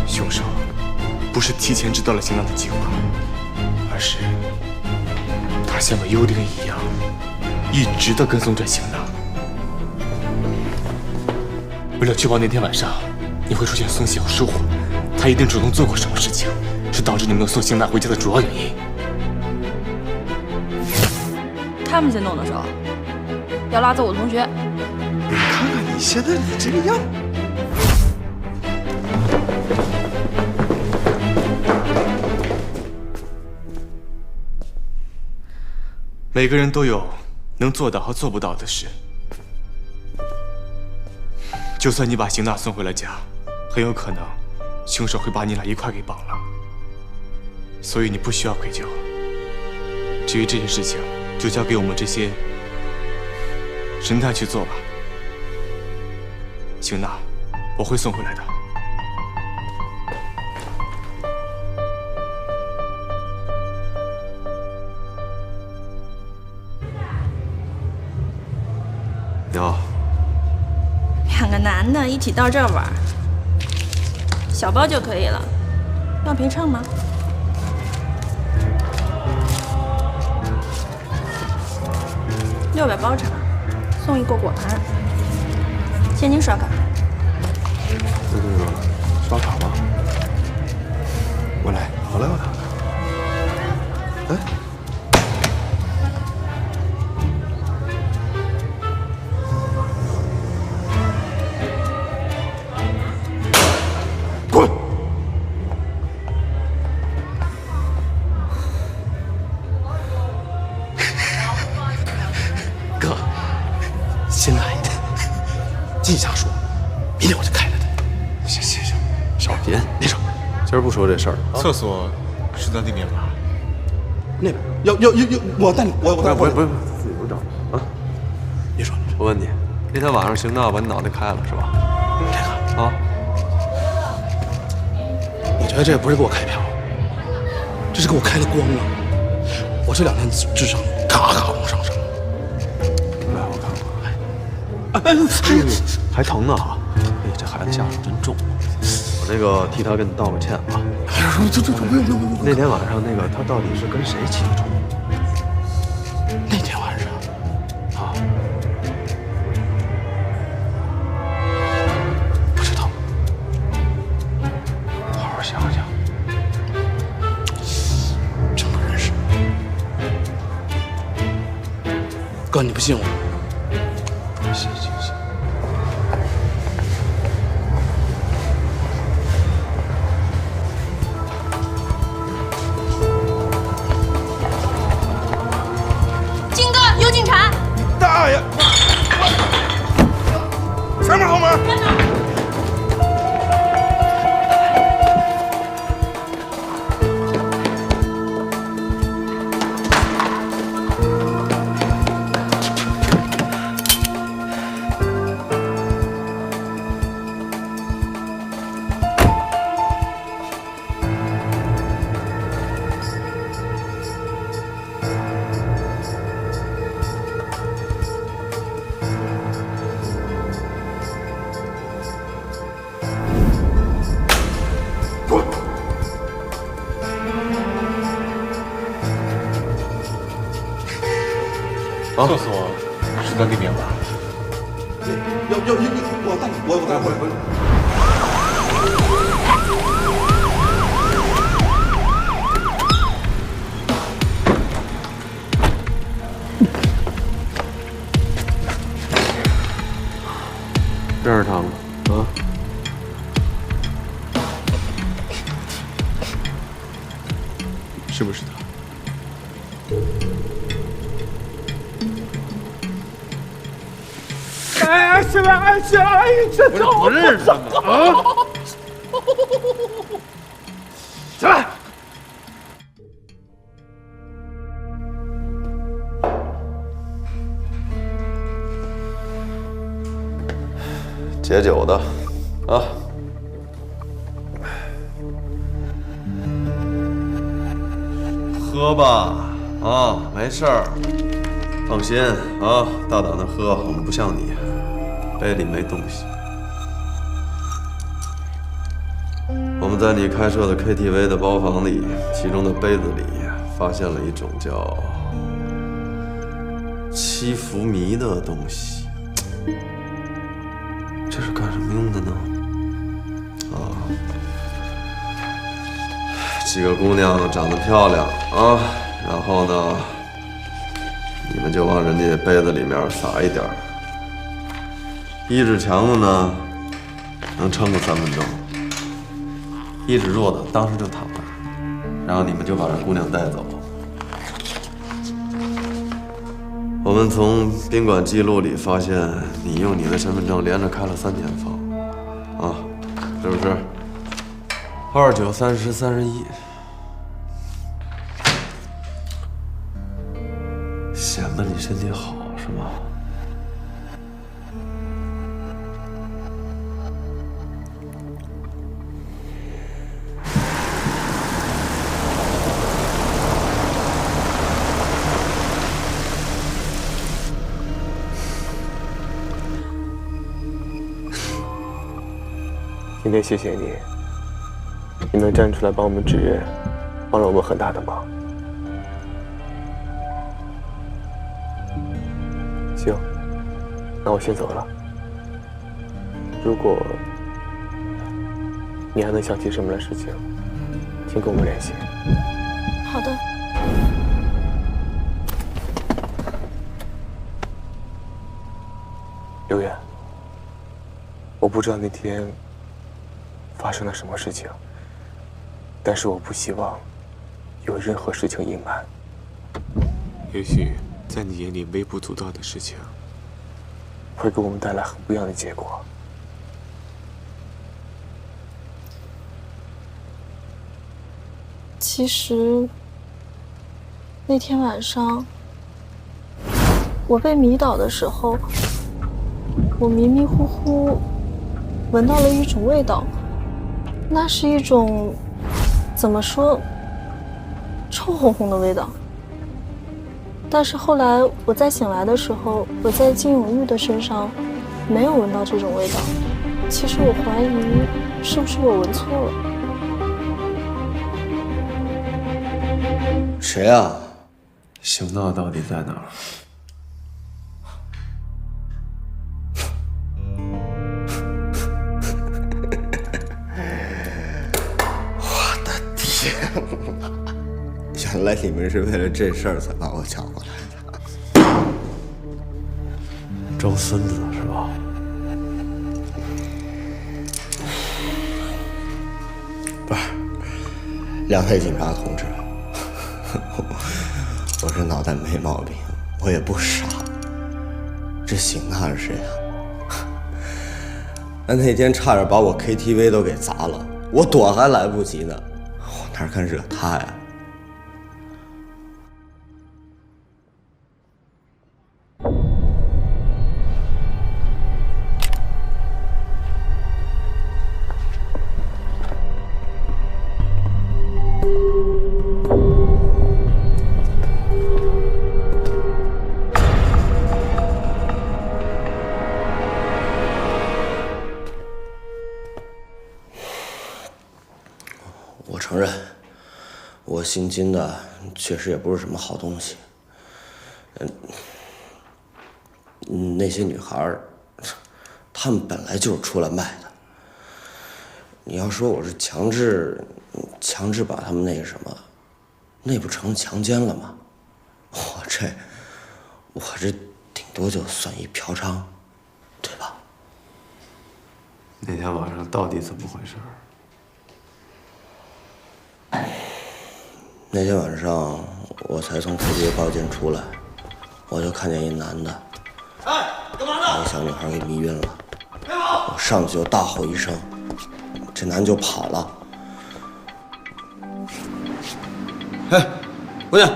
凶手不是提前知道了邢娜的计划，而是他像个幽灵一样，一直的跟踪着邢娜。为了确保那天晚上你会出现松懈和疏忽，他一定主动做过什么事情，是导致你没有送邢娜回家的主要原因。他们先动的手，要拉走我同学。你看看你现在这个样。每个人都有能做到和做不到的事。就算你把邢娜送回了家，很有可能凶手会把你俩一块给绑了。所以你不需要愧疚。至于这些事情，就交给我们这些神探去做吧。邢娜，我会送回来的。你好。2个男的一起到这儿玩，小包就可以了。要陪唱吗？600包场，送1个果盘。现金刷卡。那个刷卡吧。我来。好嘞，我来。哎。滚！哥，新来的，净瞎说，明天我就开了他。行，少贫，别说，今儿不说这事儿。厕所是在那边吧？那边要，我带你，我带你。不，自己都找啊。别说，我问你，那天晚上邢娜把你脑袋开了是吧？这个啊。我觉得这不是给我开票，这是给我开了光了。我这2天智商嘎往上升。来，我看看。还疼呢啊！哎，这孩子下手真重。我那个替他跟你道个歉啊。不用。那天晚上那个他到底是跟谁起的冲突？那天晚上啊，哥，你不信我？行。金哥，有警察！大爷！前门后门。厕所是在那边吧？我待会儿。认识他吗？啊？是不是他？这不认识他们啊！起来！解酒的，啊！喝吧，啊，没事儿，放心啊，大胆的喝，我们不像你，杯里没东西。我们在你开设的 KTV 的包房里，其中的杯子里发现了一种叫七福迷的东西。这是干什么用的呢？啊，几个姑娘长得漂亮啊，然后呢，你们就往人家杯子里面撒一点儿，意志强的呢，能撑个3分钟；意志弱的当时就躺那儿，然后你们就把这姑娘带走。我们从宾馆记录里发现，你用你的身份证连着开了3间房，啊，是不是？29、30、31，显得你身体好是吗？今天谢谢你，你能站出来帮我们指认，帮了我们很大的忙。行，那我先走了。如果你还能想起什么来事情，请跟我们联系。好的。刘远，我不知道那天发生了什么事情，但是我不希望有任何事情隐瞒。也许在你眼里微不足道的事情，会给我们带来很不一样的结果。其实那天晚上我被迷倒的时候，我迷迷糊糊闻到了一种味道，那是一种怎么说，臭烘烘的味道。但是后来我再醒来的时候，我在金永玉的身上没有闻到这种味道。其实我怀疑是不是我闻错了。谁啊？邢娜到底在哪儿？我的天哪！原来你们是为了这事儿才把我叫过来的。周孙子是吧？不是，两位警察同志，我这脑袋没毛病，我也不傻。这邢娜是谁啊？那天差点把我 KTV 都给砸了，我躲还来不及呢，我哪敢惹她呀？我承认，我姓金的确实也不是什么好东西。那些女孩，她们本来就是出来卖的。你要说我是强制把她们那个什么，那不成强奸了吗？我这顶多就算一嫖娼，对吧？那天晚上到底怎么回事？那天晚上我才从 KTV 包间出来，我就看见一男的，把一小女孩给迷晕了。我上去就大吼一声，这男就跑了。哎，姑娘！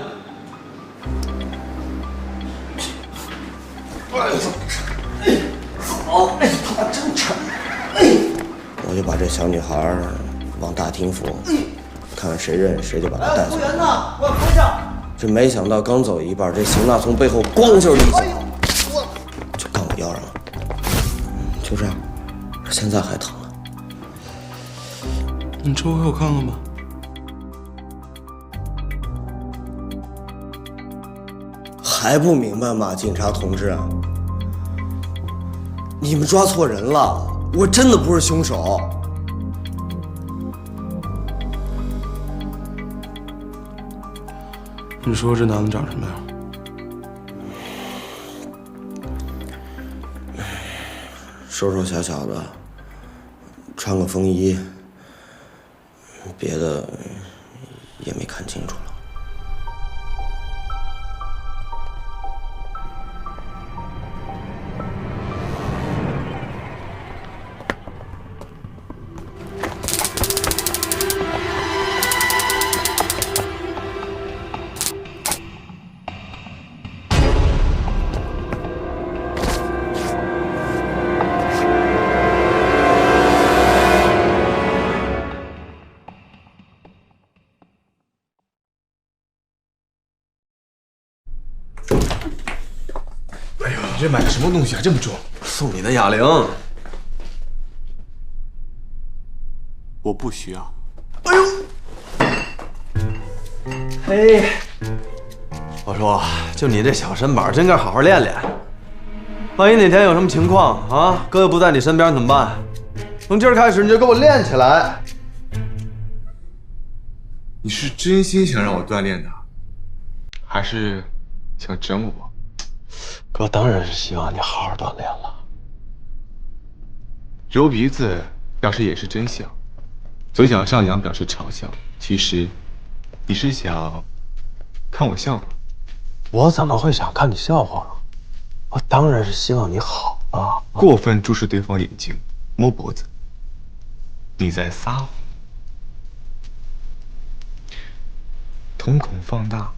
操！哎，他妈真沉！我就把这小女孩往大厅扶。看看谁认识谁就把他带走。服务员呢？我要扶一下。这没想到刚走一半，这邢娜从背后咣就是一脚，就干我腰上了。就这样，现在还疼呢。你抽开我看看吧。还不明白吗，警察同志？你们抓错人了，我真的不是凶手。你说这男的长什么样？瘦瘦小小的，穿个风衣，别的也没看清楚了。你这买的什么东西啊，这么重？送你的哑铃。我不需要。哎呦！嘿，我说，就你这小身板，真该好好练练。万一哪天有什么情况啊，哥又不在你身边怎么办？从今儿开始你就给我练起来。你是真心想让我锻炼的，还是想整我？哥当然是希望你好好锻炼了。揉鼻子表示也是真相，嘴角上扬表示嘲笑。其实，你是想看我笑话？我怎么会想看你笑话呢？我当然是希望你好啊！过分注视对方眼睛，摸脖子，你在撒谎。瞳孔放大，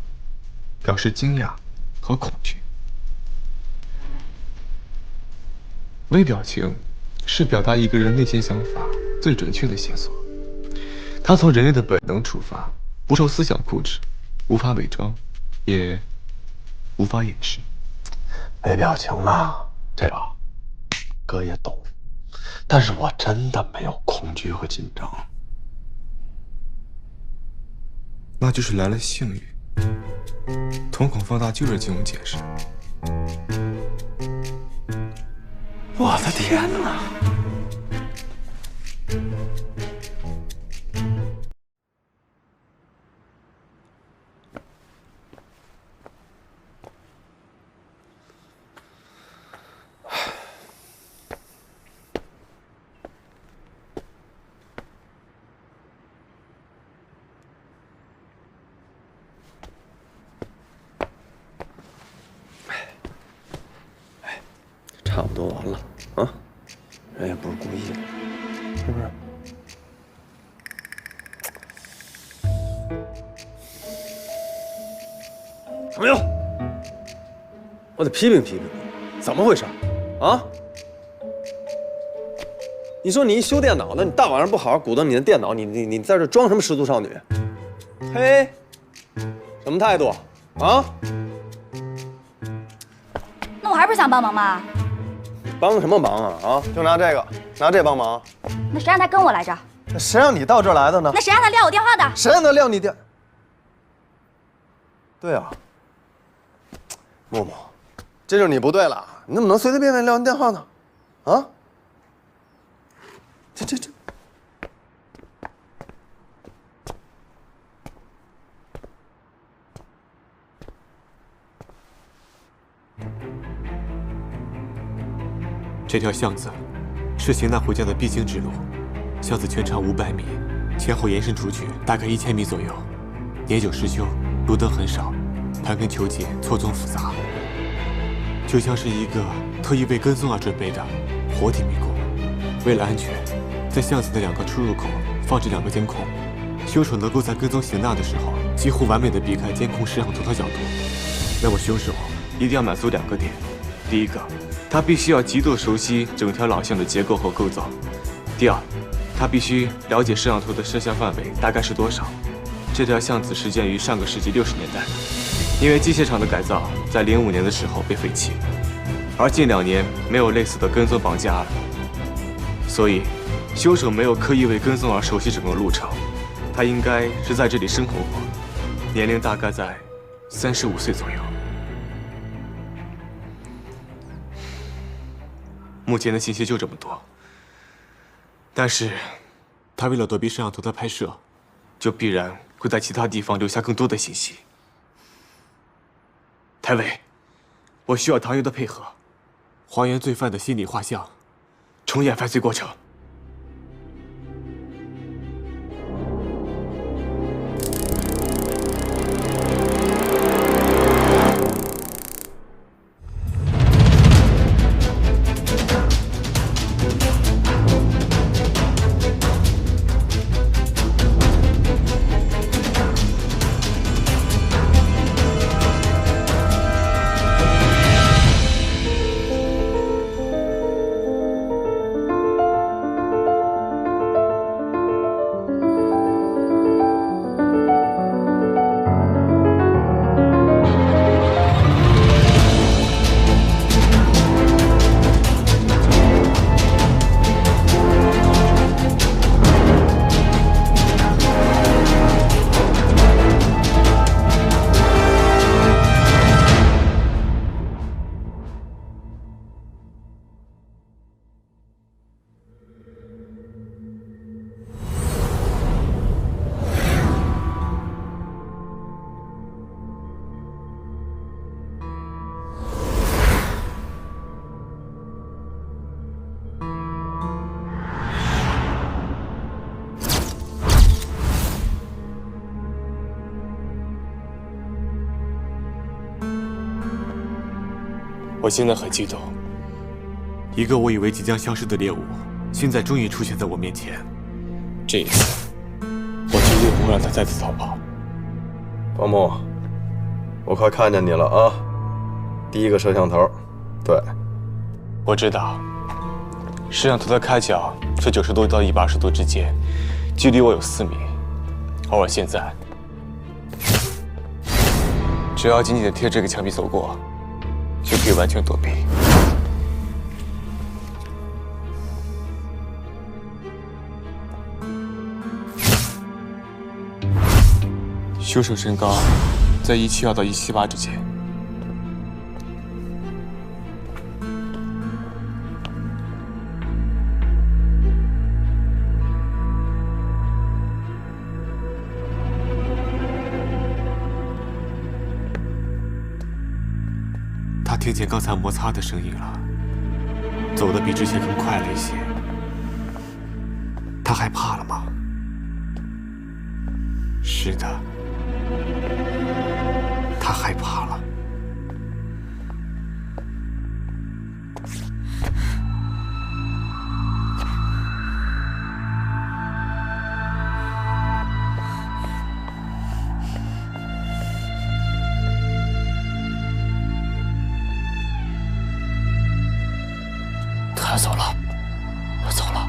表示惊讶和恐惧。微表情是表达一个人内心想法最准确的线索。它从人类的本能出发，不受思想控制，无法伪装，也无法掩饰。微表情嘛，这个哥也懂，但是我真的没有恐惧和紧张。那就是来了幸运。瞳孔放大就是金融解释。我的天哪！差不多完了啊，人也不是故意的，是不是？什么用？我得批评批评你，怎么回事？啊？你说你一修电脑的，你大晚上不好好鼓捣你的电脑，你在这装什么失足少女？嘿，什么态度啊？那我还不是想帮忙吗？帮什么忙啊？啊，就拿这帮忙？那谁让他跟我来着？那谁让你到这儿来的呢？那谁让他撂我电话的？谁让他撂你电？对啊，默默，这就是你不对了，你怎么能随随便便撂人电话呢？啊？这。这条巷子是邢娜回家的必经之路，巷子全长500米，前后延伸出去大概1000米左右。年久失修，路灯很少，盘根球节，错综复杂，就像是一个特意为跟踪而准备的活体迷宫。为了安全，在巷子的2个出入口放置2个监控，凶手能够在跟踪邢娜的时候，几乎完美的避开监控摄像头的角度。那么凶手一定要满足2个点：第一个，他必须要极度熟悉整条老巷的结构和构造；第二，他必须了解摄像头的摄像范围大概是多少。这条巷子始建于上个世纪60年代，因为机械厂的改造，在05年的时候被废弃，而近2年没有类似的跟踪绑架案，所以凶手没有刻意为跟踪而熟悉整个路程，他应该是在这里生活过，年龄大概在35岁左右。目前的信息就这么多，但是他为了躲避摄像头的拍摄，就必然会在其他地方留下更多的信息。台委，我需要唐优的配合，还原罪犯的心理画像，重演犯罪过程。我现在很激动，一个我以为即将消失的猎物，现在终于出现在我面前。这一次，我绝对不会让他再次逃跑。方木，我快看见你了啊！第一个摄像头，对，我知道，摄像头的开角是90度到120度之间，距离我有4米，而我现在只要紧紧地贴这个墙壁走过，就可以完全躲避。凶手身高在172到178之间。他听见刚才摩擦的声音了，走得比之前更快了一些。他害怕了吗？是的。他害怕了。要走了，我走了。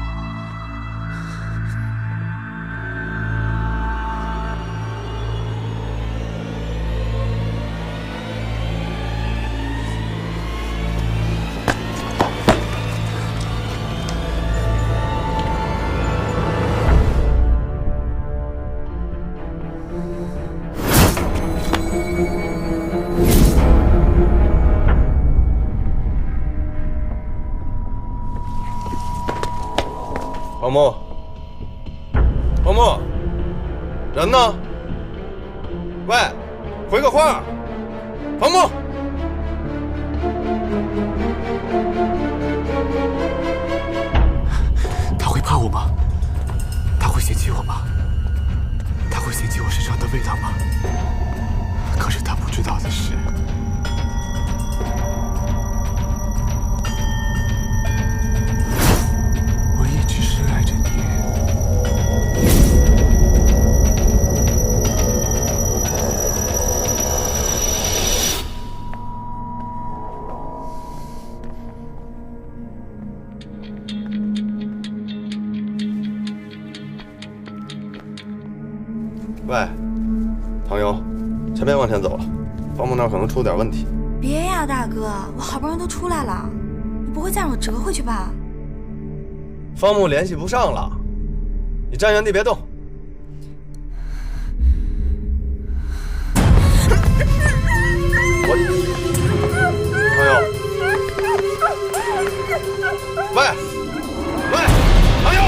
黄木，黄木，人呢？喂，回个话，黄木。他会怕我吗？他会嫌弃我吗？他会嫌弃我身上的味道吗？可是他不知道的是，我一直深爱着你。喂，唐游，先别往前走了，方木那儿可能出点问题。别呀，大哥，我好不容易都出来了，你不会再让我折回去吧？方木联系不上了，你站原地别动。唐游，喂，唐游。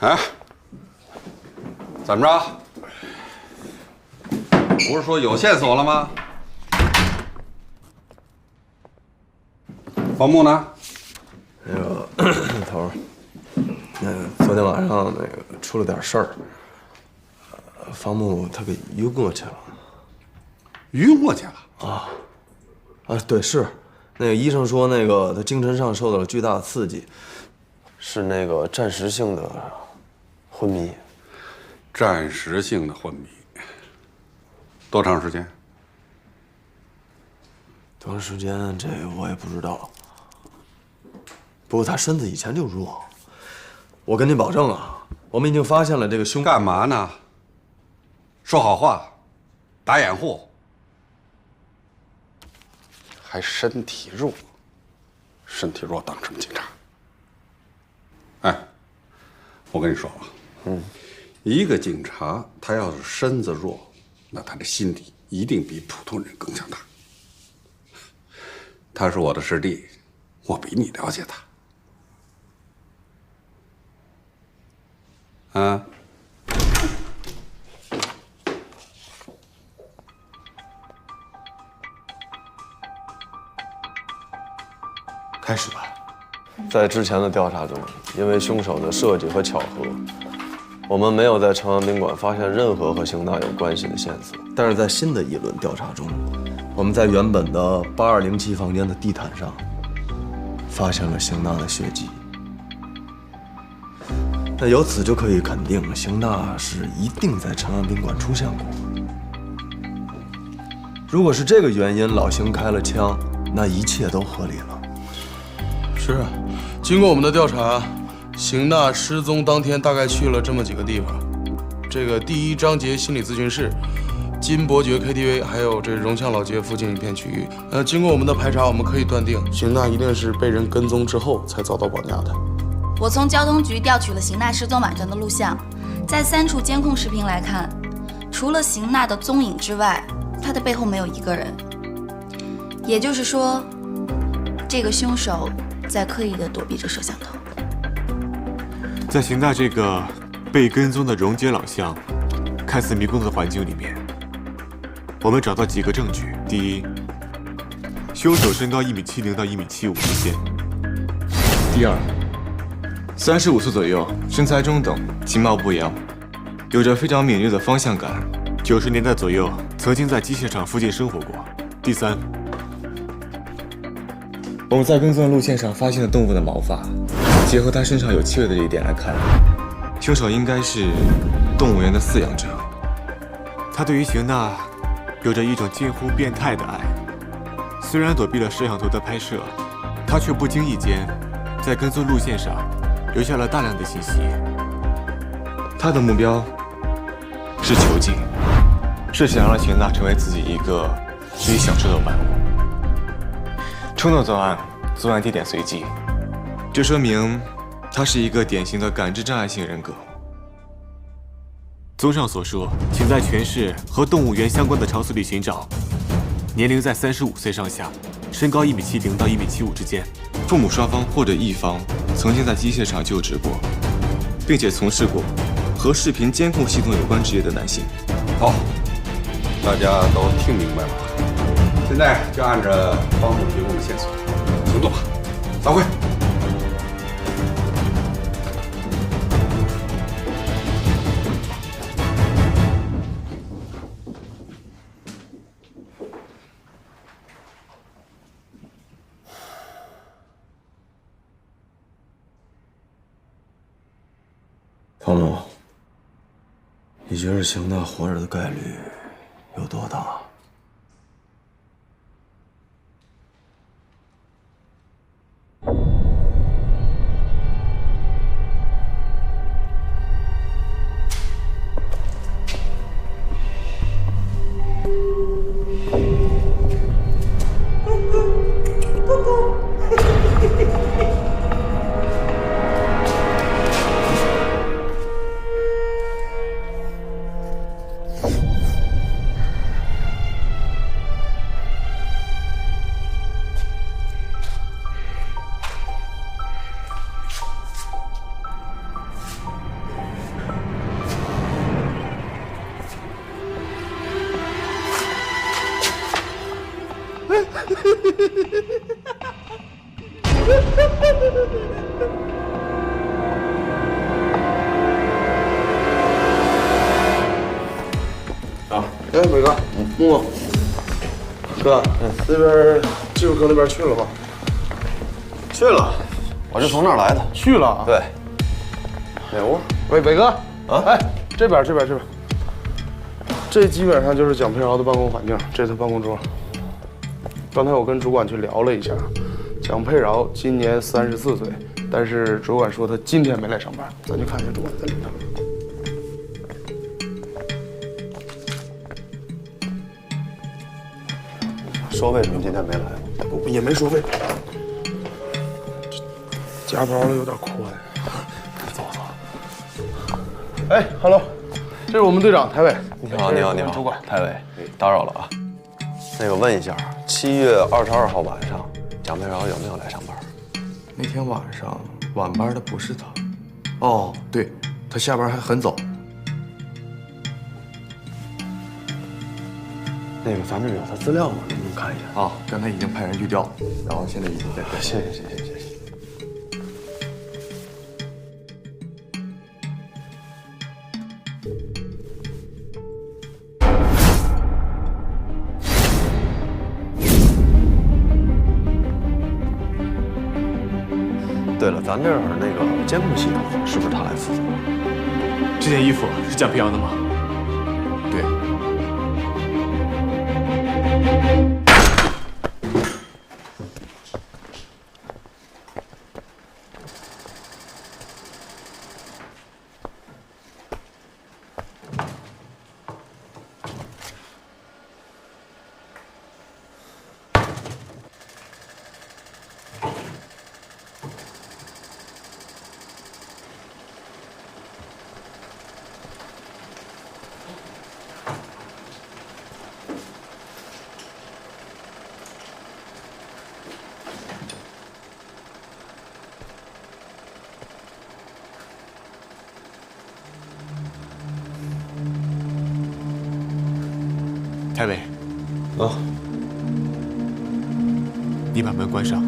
哎，怎么着？不是说有线索了吗？方木呢？那个头儿，那个昨天晚上那个出了点事儿，方木他给晕过去了。晕过去了？对，是，那个医生说那个他精神上受到了巨大的刺激，是那个暂时性的昏迷。暂时性的昏迷，多长时间？多长时间这我也不知道。不过他身子以前就弱，我跟您保证啊，我们已经发现了这个凶。干嘛呢？说好话，打掩护，还身体弱，身体弱当什么警察？哎，我跟你说啊，一个警察他要是身子弱，那他的心理一定比普通人更强大。他是我的师弟，我比你了解他。啊，开始吧。在之前的调查中，因为凶手的设计和巧合，我们没有在长安宾馆发现任何和邢娜有关系的线索。但是在新的一轮调查中，我们在原本的8207房间的地毯上发现了邢娜的血迹。那由此就可以肯定，邢娜是一定在长安宾馆出现过。如果是这个原因，老邢开了枪，那一切都合理了。是啊，经过我们的调查，邢娜失踪当天大概去了这么几个地方：这个第一章节心理咨询室、金伯爵 KTV， 还有这荣祥老街附近一片区域。经过我们的排查，我们可以断定，邢娜一定是被人跟踪之后才遭到绑架的。我从交通局调取了邢娜失踪晚上的录像，在3处监控视频来看，除了邢娜的踪影之外，她的背后没有一个人。也就是说，这个凶手在刻意地躲避着摄像头。在邢娜这个被跟踪的荣街老巷、看似迷宫的环境里面，我们找到几个证据。第一，凶手身高1.70米到1.75米之间。第二，35岁左右，身材中等，其貌不扬，有着非常敏锐的方向感。90年代左右，曾经在机械厂附近生活过。第三，我们在跟踪的路线上发现了动物的毛发，结合他身上有气味的这一点来看，凶手应该是动物园的饲养者。他对于邢娜有着一种近乎变态的爱。虽然躲避了摄像头的拍摄，他却不经意间在跟踪路线上留下了大量的信息。他的目标是囚禁，是想让邢娜成为自己一个可以享受的玩物。冲动作案，作案地点随机，这说明他是一个典型的感知障碍性人格。综上所述，请在全市和动物园相关的场所里寻找年龄在35岁上下，身高1.70米到1.75米之间，父母双方或者一方曾经在机械厂就职过，并且从事过和视频监控系统有关职业的男性。好，大家都听明白了吧？现在就按着帮我提供的线索行动吧。散会。方某，你觉得邢娜活着的概率有多大？哎，伟哥，木木，哥，那边技术科那边去了吗？去了，我是从那儿来的。去了啊？对。哪屋？伟哥，啊，哎，这边。这基本上就是蒋佩饶的办公环境，这是他办公桌。刚才我跟主管去聊了一下，蒋佩饶今年34岁，但是主管说他今天没来上班，咱去看一下主管在里头。说为什么今天没来？也没说为什么。夹包的有点宽。走。哎 ，hello， 这是我们队长台伟。你好，主管台伟，打扰了啊。那个问一下，7月22号晚上，蒋佩饶有没有来上班？那天晚上晚班的不是他。哦，对，他下班还很早。那个咱这有他资料吗？能不能看一眼？啊，刚才已经派人预调了，然后现在已经在。谢谢。对了，咱这儿那个监控系统是不是他来负责？这件衣服是蒋平阳的吗？对。太尉，啊，你把门关上。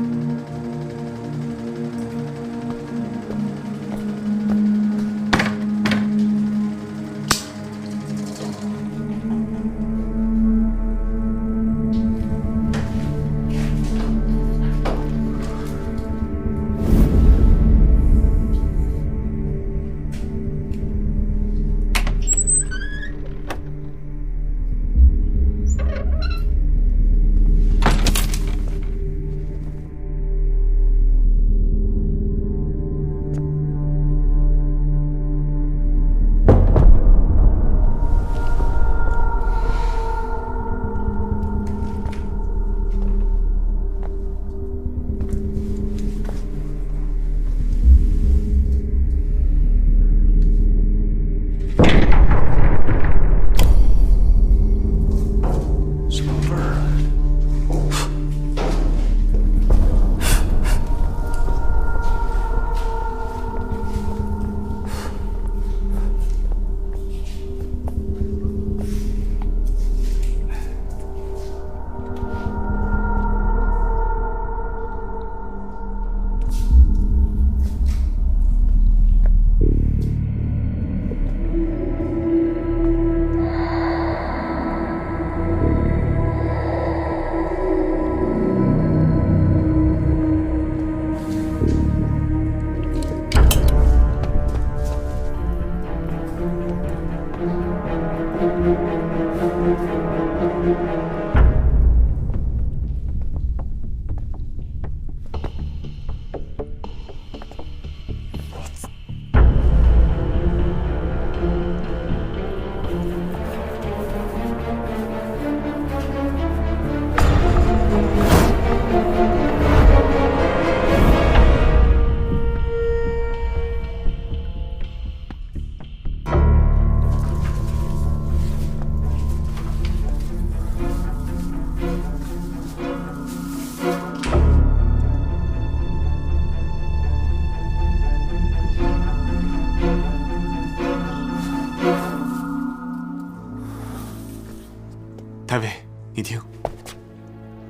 太尉，你听，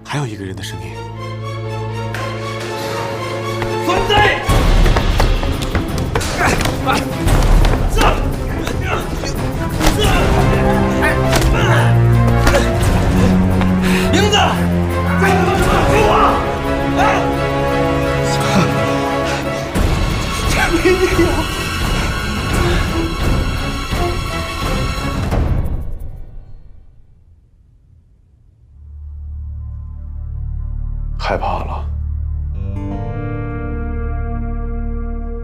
还有一个人的声音。反贼！英子，在干什么？给我！没有。害怕了，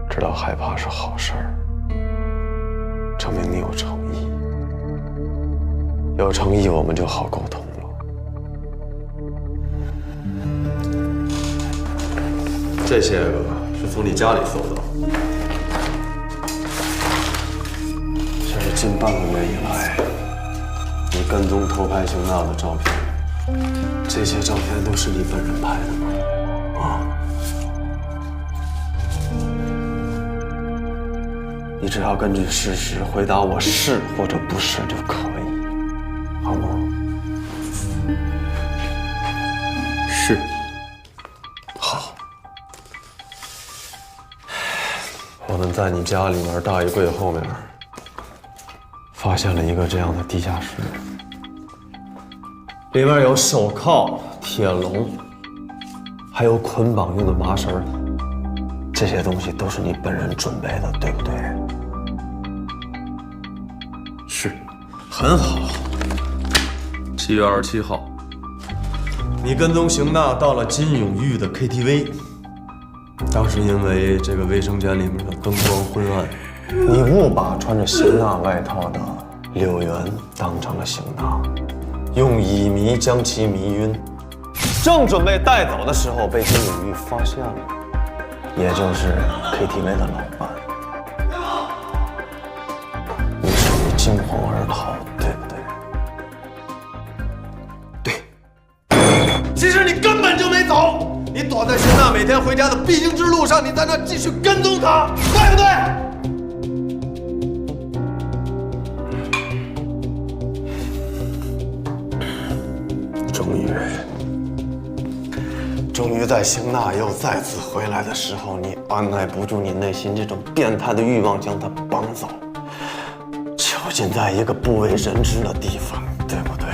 知道害怕是好事儿，证明你有诚意。有诚意，我们就好沟通了。这些个是从你家里搜到的，这是近半个月以来你跟踪偷拍熊娜的照片。这些照片都是你本人拍的吗？啊？你只要根据事实回答我是或者不是就可以，好吗？在你家里面大衣柜后面发现了一个这样的地下室，里面有手铐、铁笼，还有捆绑用的麻绳。这些东西都是你本人准备的，对不对？是，很好。7月27号，你跟踪邢娜到了金永玉的 KTV。当时因为这个卫生间里面的灯光昏暗，你误把穿着邢娜外套的柳原当成了邢娜，用乙醚将其迷晕，正准备带走的时候被金永玉发现了，也就是 KTV 的老板。于是你惊慌而逃，对不对？对。其实你根本就没走。你躲在邢娜每天回家的必经之路上，你在那继续跟踪她，对不对？终于在邢娜又再次回来的时候，你按耐不住你内心这种变态的欲望，将她绑走，囚禁在一个不为人知的地方，对不对？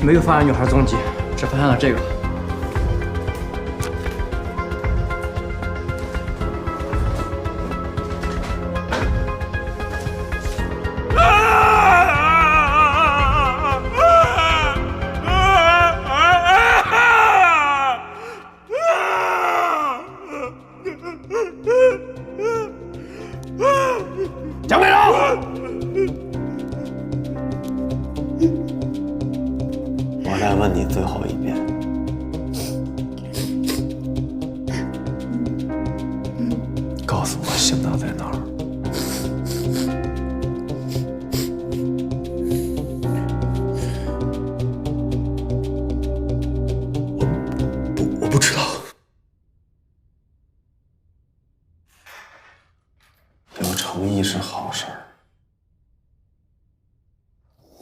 没有发现女孩踪迹，只发现了这个。蒋队长，我再问你最后一遍，告诉我邢娜在哪儿？我不知道。有诚意是好事儿，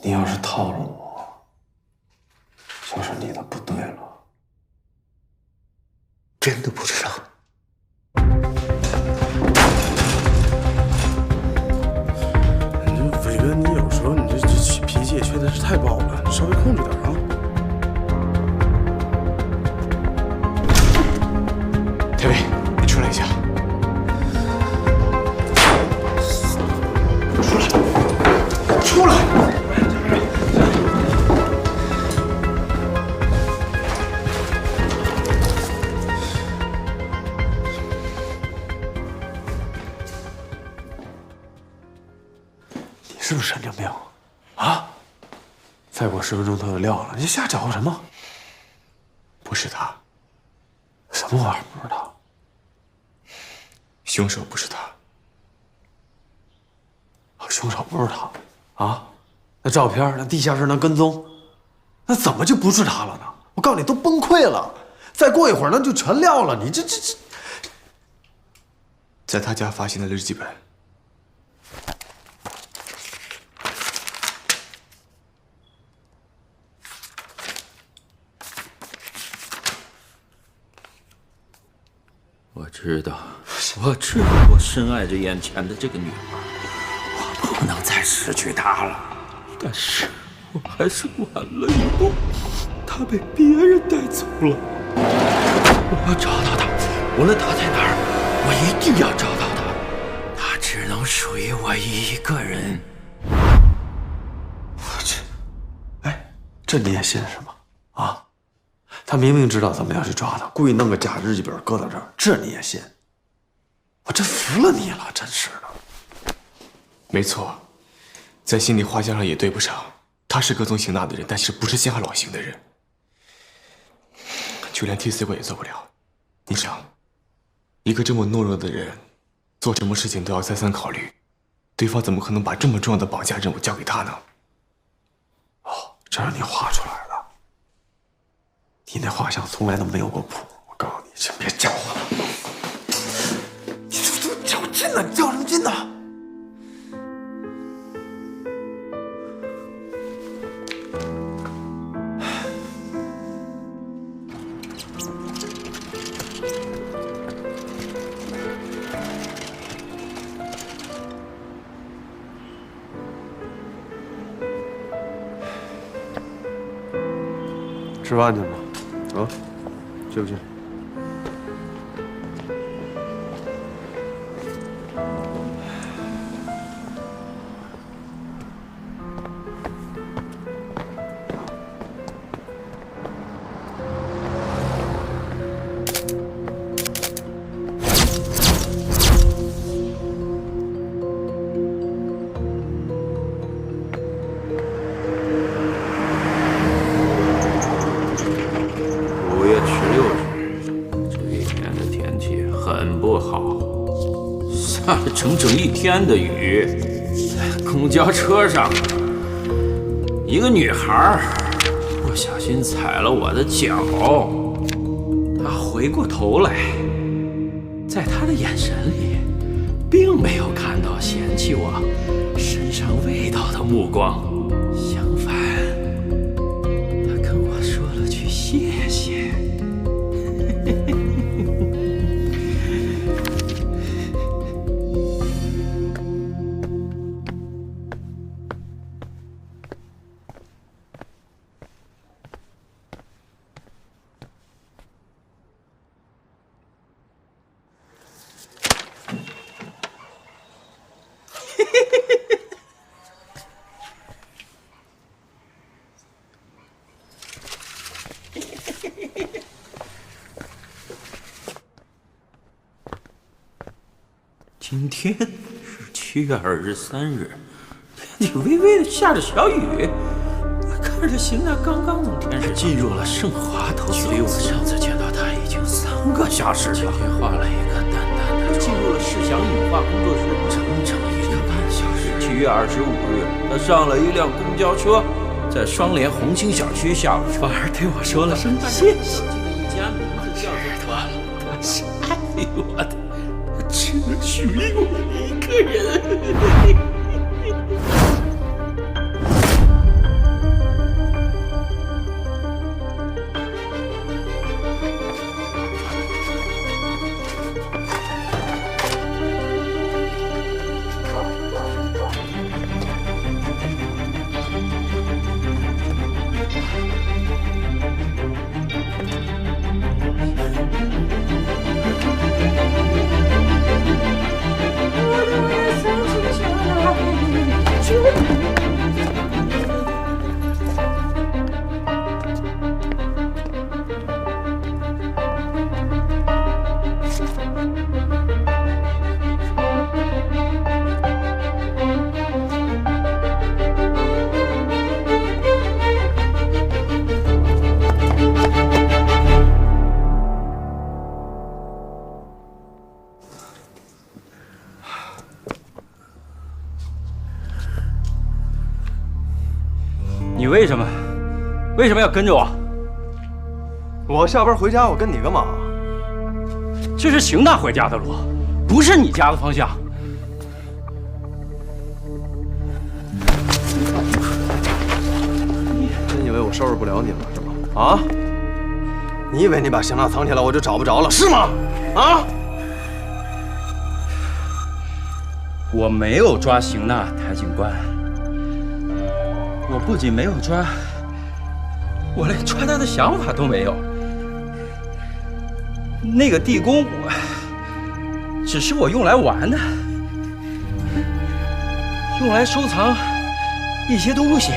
你要是套路我，就是你的不对了。真的不知道。你这伟哥，你有时候你这脾气也确实是太暴了，你稍微控制点啊。铁伟，你出来一下。出来！你是不是神经病啊？再过10分钟他就撂了，你瞎搅和什么？不是他，什么玩意儿不是他？凶手不是他。凶手不是他啊？那照片，那地下室，那跟踪，那怎么就不是他了呢？我告诉你，都崩溃了。再过一会儿，那就全撂了。你这，在他家发现的日记本。我知道，我深爱着眼前的这个女孩，我不能再失去她了。但是我还是晚了一步，她被别人带走了。我要找到她，无论她在哪儿，我一定要找到她。她只能属于我一个人。我去，哎，这你也信是吗？啊？他明明知道咱们要去抓他，故意弄个假日记本搁到这儿，这你也信？我真服了你了，真是的。没错，在心理画像上也对不上。他是跟踪邢娜的人，但是不是陷害老邢的人，就连替死鬼也做不了。你想，一个这么懦弱的人，做什么事情都要再三考虑，对方怎么可能把这么重要的绑架任务交给他呢？哦，这让你画出来的。你那画像从来都没有过谱。我告诉你，先别叫唤了。你都较劲了，你较什么劲呢？吃饭去吧，啊，去不去？下了整整1天的雨，公交车上，一个女孩不小心踩了我的脚，她回过头来，在她的眼神里，并没有看到嫌弃我身上味道的目光，相反，她跟我说了句谢谢。今天是7月23日，天气微微的下着小雨。我看着邢娜刚刚从电视进入了盛华投资，距离我上次见到她已经3个小时了。今天化了一个淡淡的妆，进入了世祥影画工作室，整整1个半小时。7月25日，她上了一辆公交车，在双联红星小区下了车，反而对我说了声谢谢。一家名字叫做断了，她是爱我的。只能属于我一个人。你为什么要跟着我？我下班回家，我跟你干嘛？这是邢娜回家的路，不是你家的方向。你真以为我收拾不了你了是吗？啊？你以为你把邢娜藏起来，我就找不着了是吗？啊？我没有抓邢娜，谭警官。我不仅没有抓，我连抓她的想法都没有。那个地宫，只是我用来玩的，用来收藏一些东西。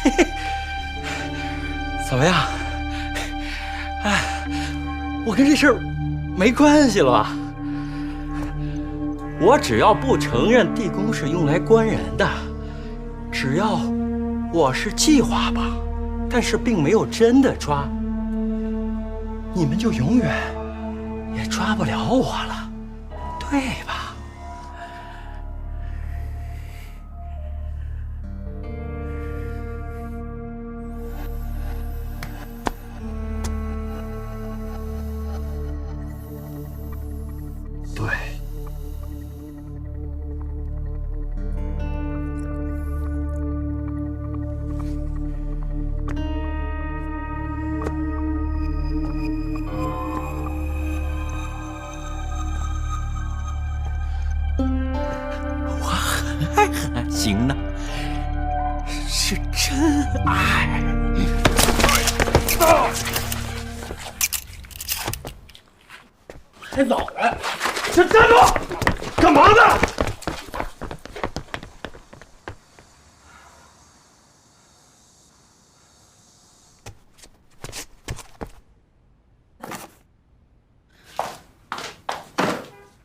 嘿嘿，怎么样？哎，我跟这事儿没关系了吧？我只要不承认地宫是用来关人的，只要我是计划吧，但是并没有真的抓，你们就永远也抓不了我了，对吧？爱。还早来，站住！干嘛呢？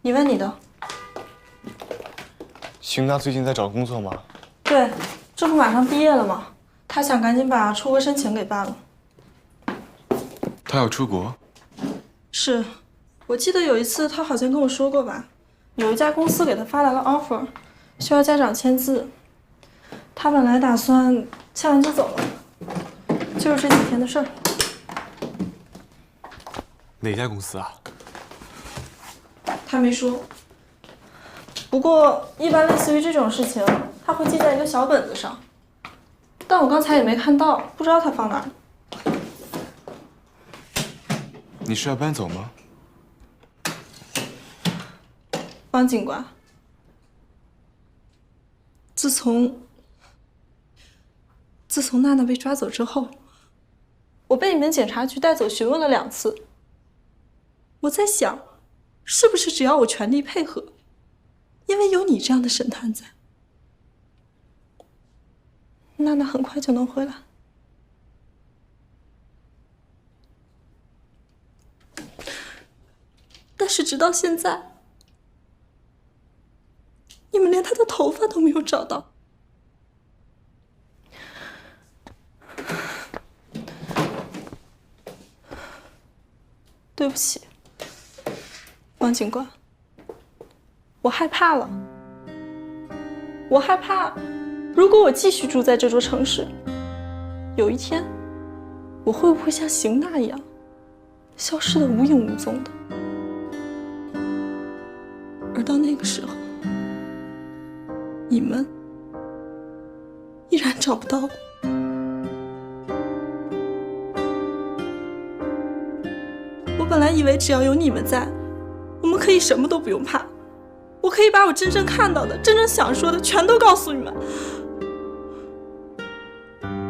你问你的。邢娜最近在找工作吗？对，这不马上毕业了吗？他想赶紧把出国申请给办了。她要出国？是，我记得有一次他好像跟我说过吧，有一家公司给他发来了 offer， 需要家长签字。他本来打算签完就走了，就是这几天的事儿。哪家公司啊？他没说。不过一般类似于这种事情，他会记在一个小本子上，但我刚才也没看到，不知道他放哪儿。你是要搬走吗？汪警官，自从娜娜被抓走之后，我被你们警察局带走询问了2次。我在想，是不是只要我全力配合，因为有你这样的神探在，娜娜很快就能回来。但是直到现在，你们连她的头发都没有找到。对不起，王警官，我害怕了。我害怕，如果我继续住在这座城市，有一天，我会不会像邢娜一样，消失得无影无踪的？而到那个时候，你们依然找不到我。我本来以为只要有你们在，我们可以什么都不用怕。我可以把我真正看到的、真正想说的全都告诉你们。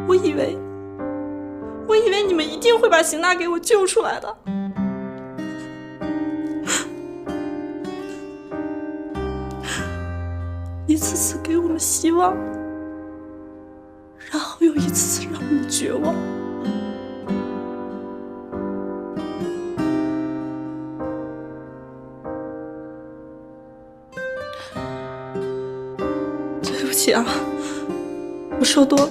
我以为你们一定会把邢娜给我救出来的。一次次给我们希望，然后又一次次让我们绝望。对不起啊，我说多了。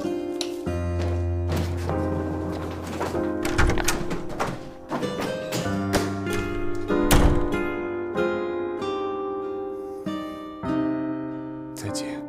再见。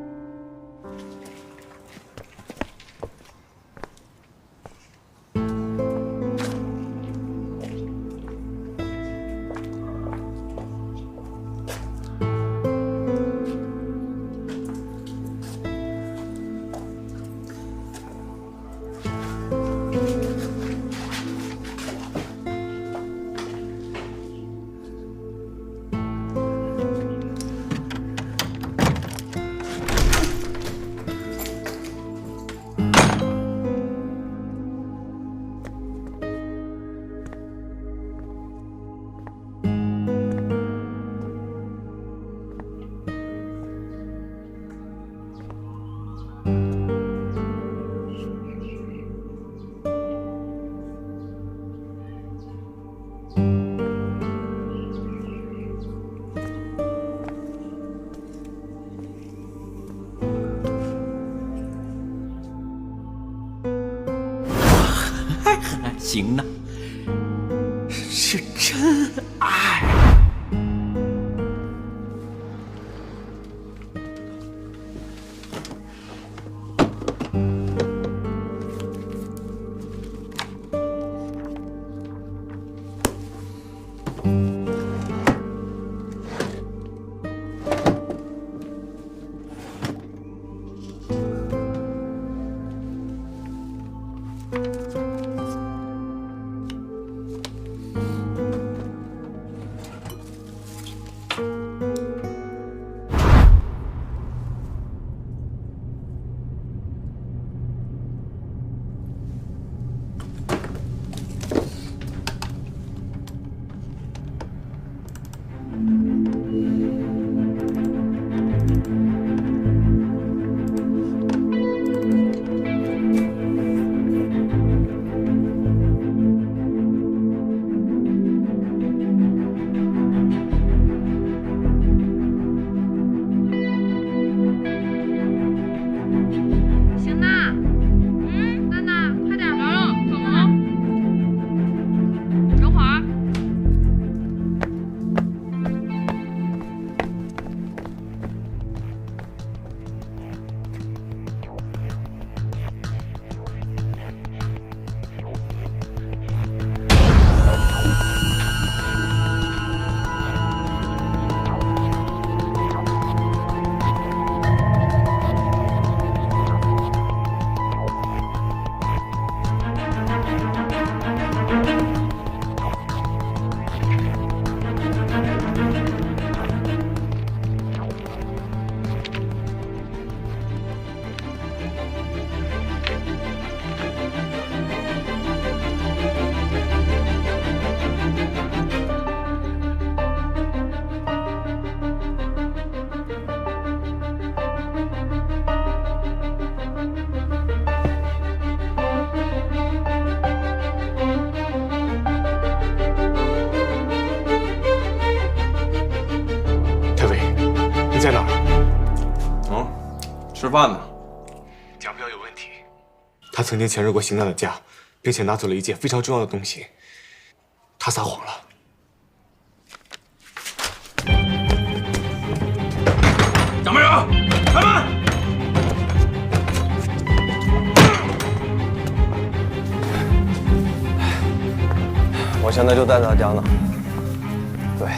行呢，是真爱。在哪儿？吃饭呢。蒋彪有问题，他曾经潜入过邢娜的家，并且拿走了一件非常重要的东西。他撒谎了。蒋班长，开门！我现在就在他家呢。对。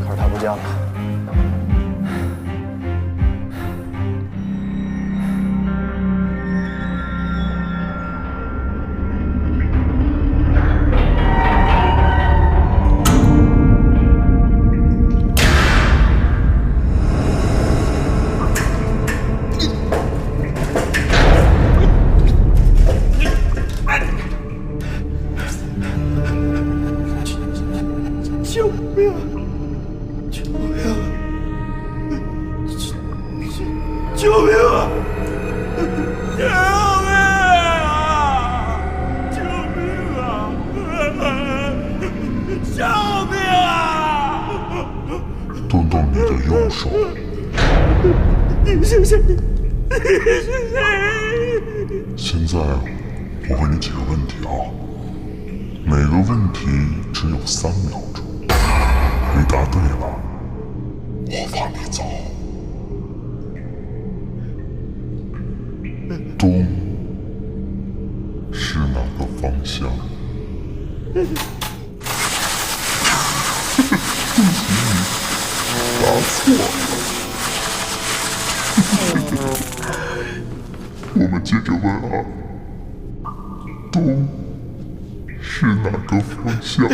可是他不见了。救命！救命！救命啊！救命啊！救命啊！动动你的右手。你是谁？你是谁？现在我问你几个问题啊，每个问题只有3秒钟。回答对了，我放你走。东是哪个方向？答错了。我们接着问啊，东是哪个方向？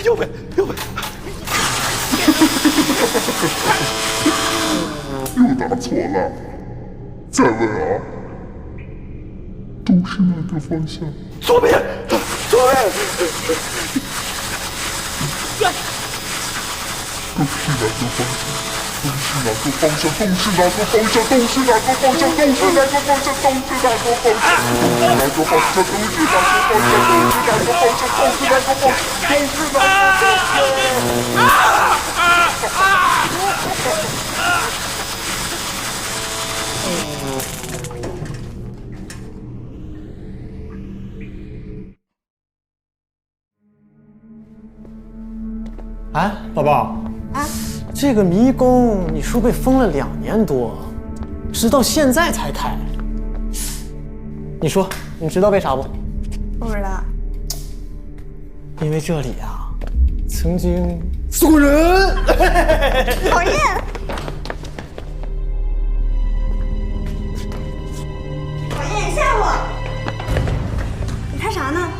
右边，右边。又答错了，再问啊，东是哪个方向？左边，左边。东是哪个方向？东是哪个方向？东是哪个方向？东是哪个方向？东是哪个方向？东是哪个方向？哪个方向？东是哪个方向？东是哪个方向？东是哪个方向？东是哪个方向？哎，宝宝，这个迷宫你说被封了2年多，直到现在才开。你说，你知道为啥不？不知道。因为这里啊，曾经死过人。讨厌。讨厌，吓我！你看啥呢？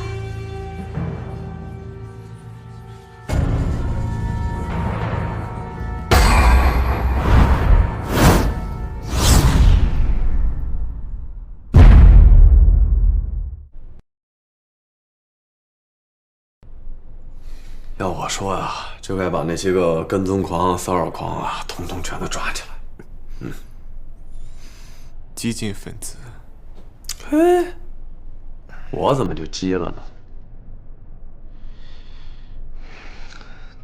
要我说呀，就该把那些个跟踪狂、骚扰狂啊，统统全都抓起来。激进分子。嘿，我怎么就激了呢？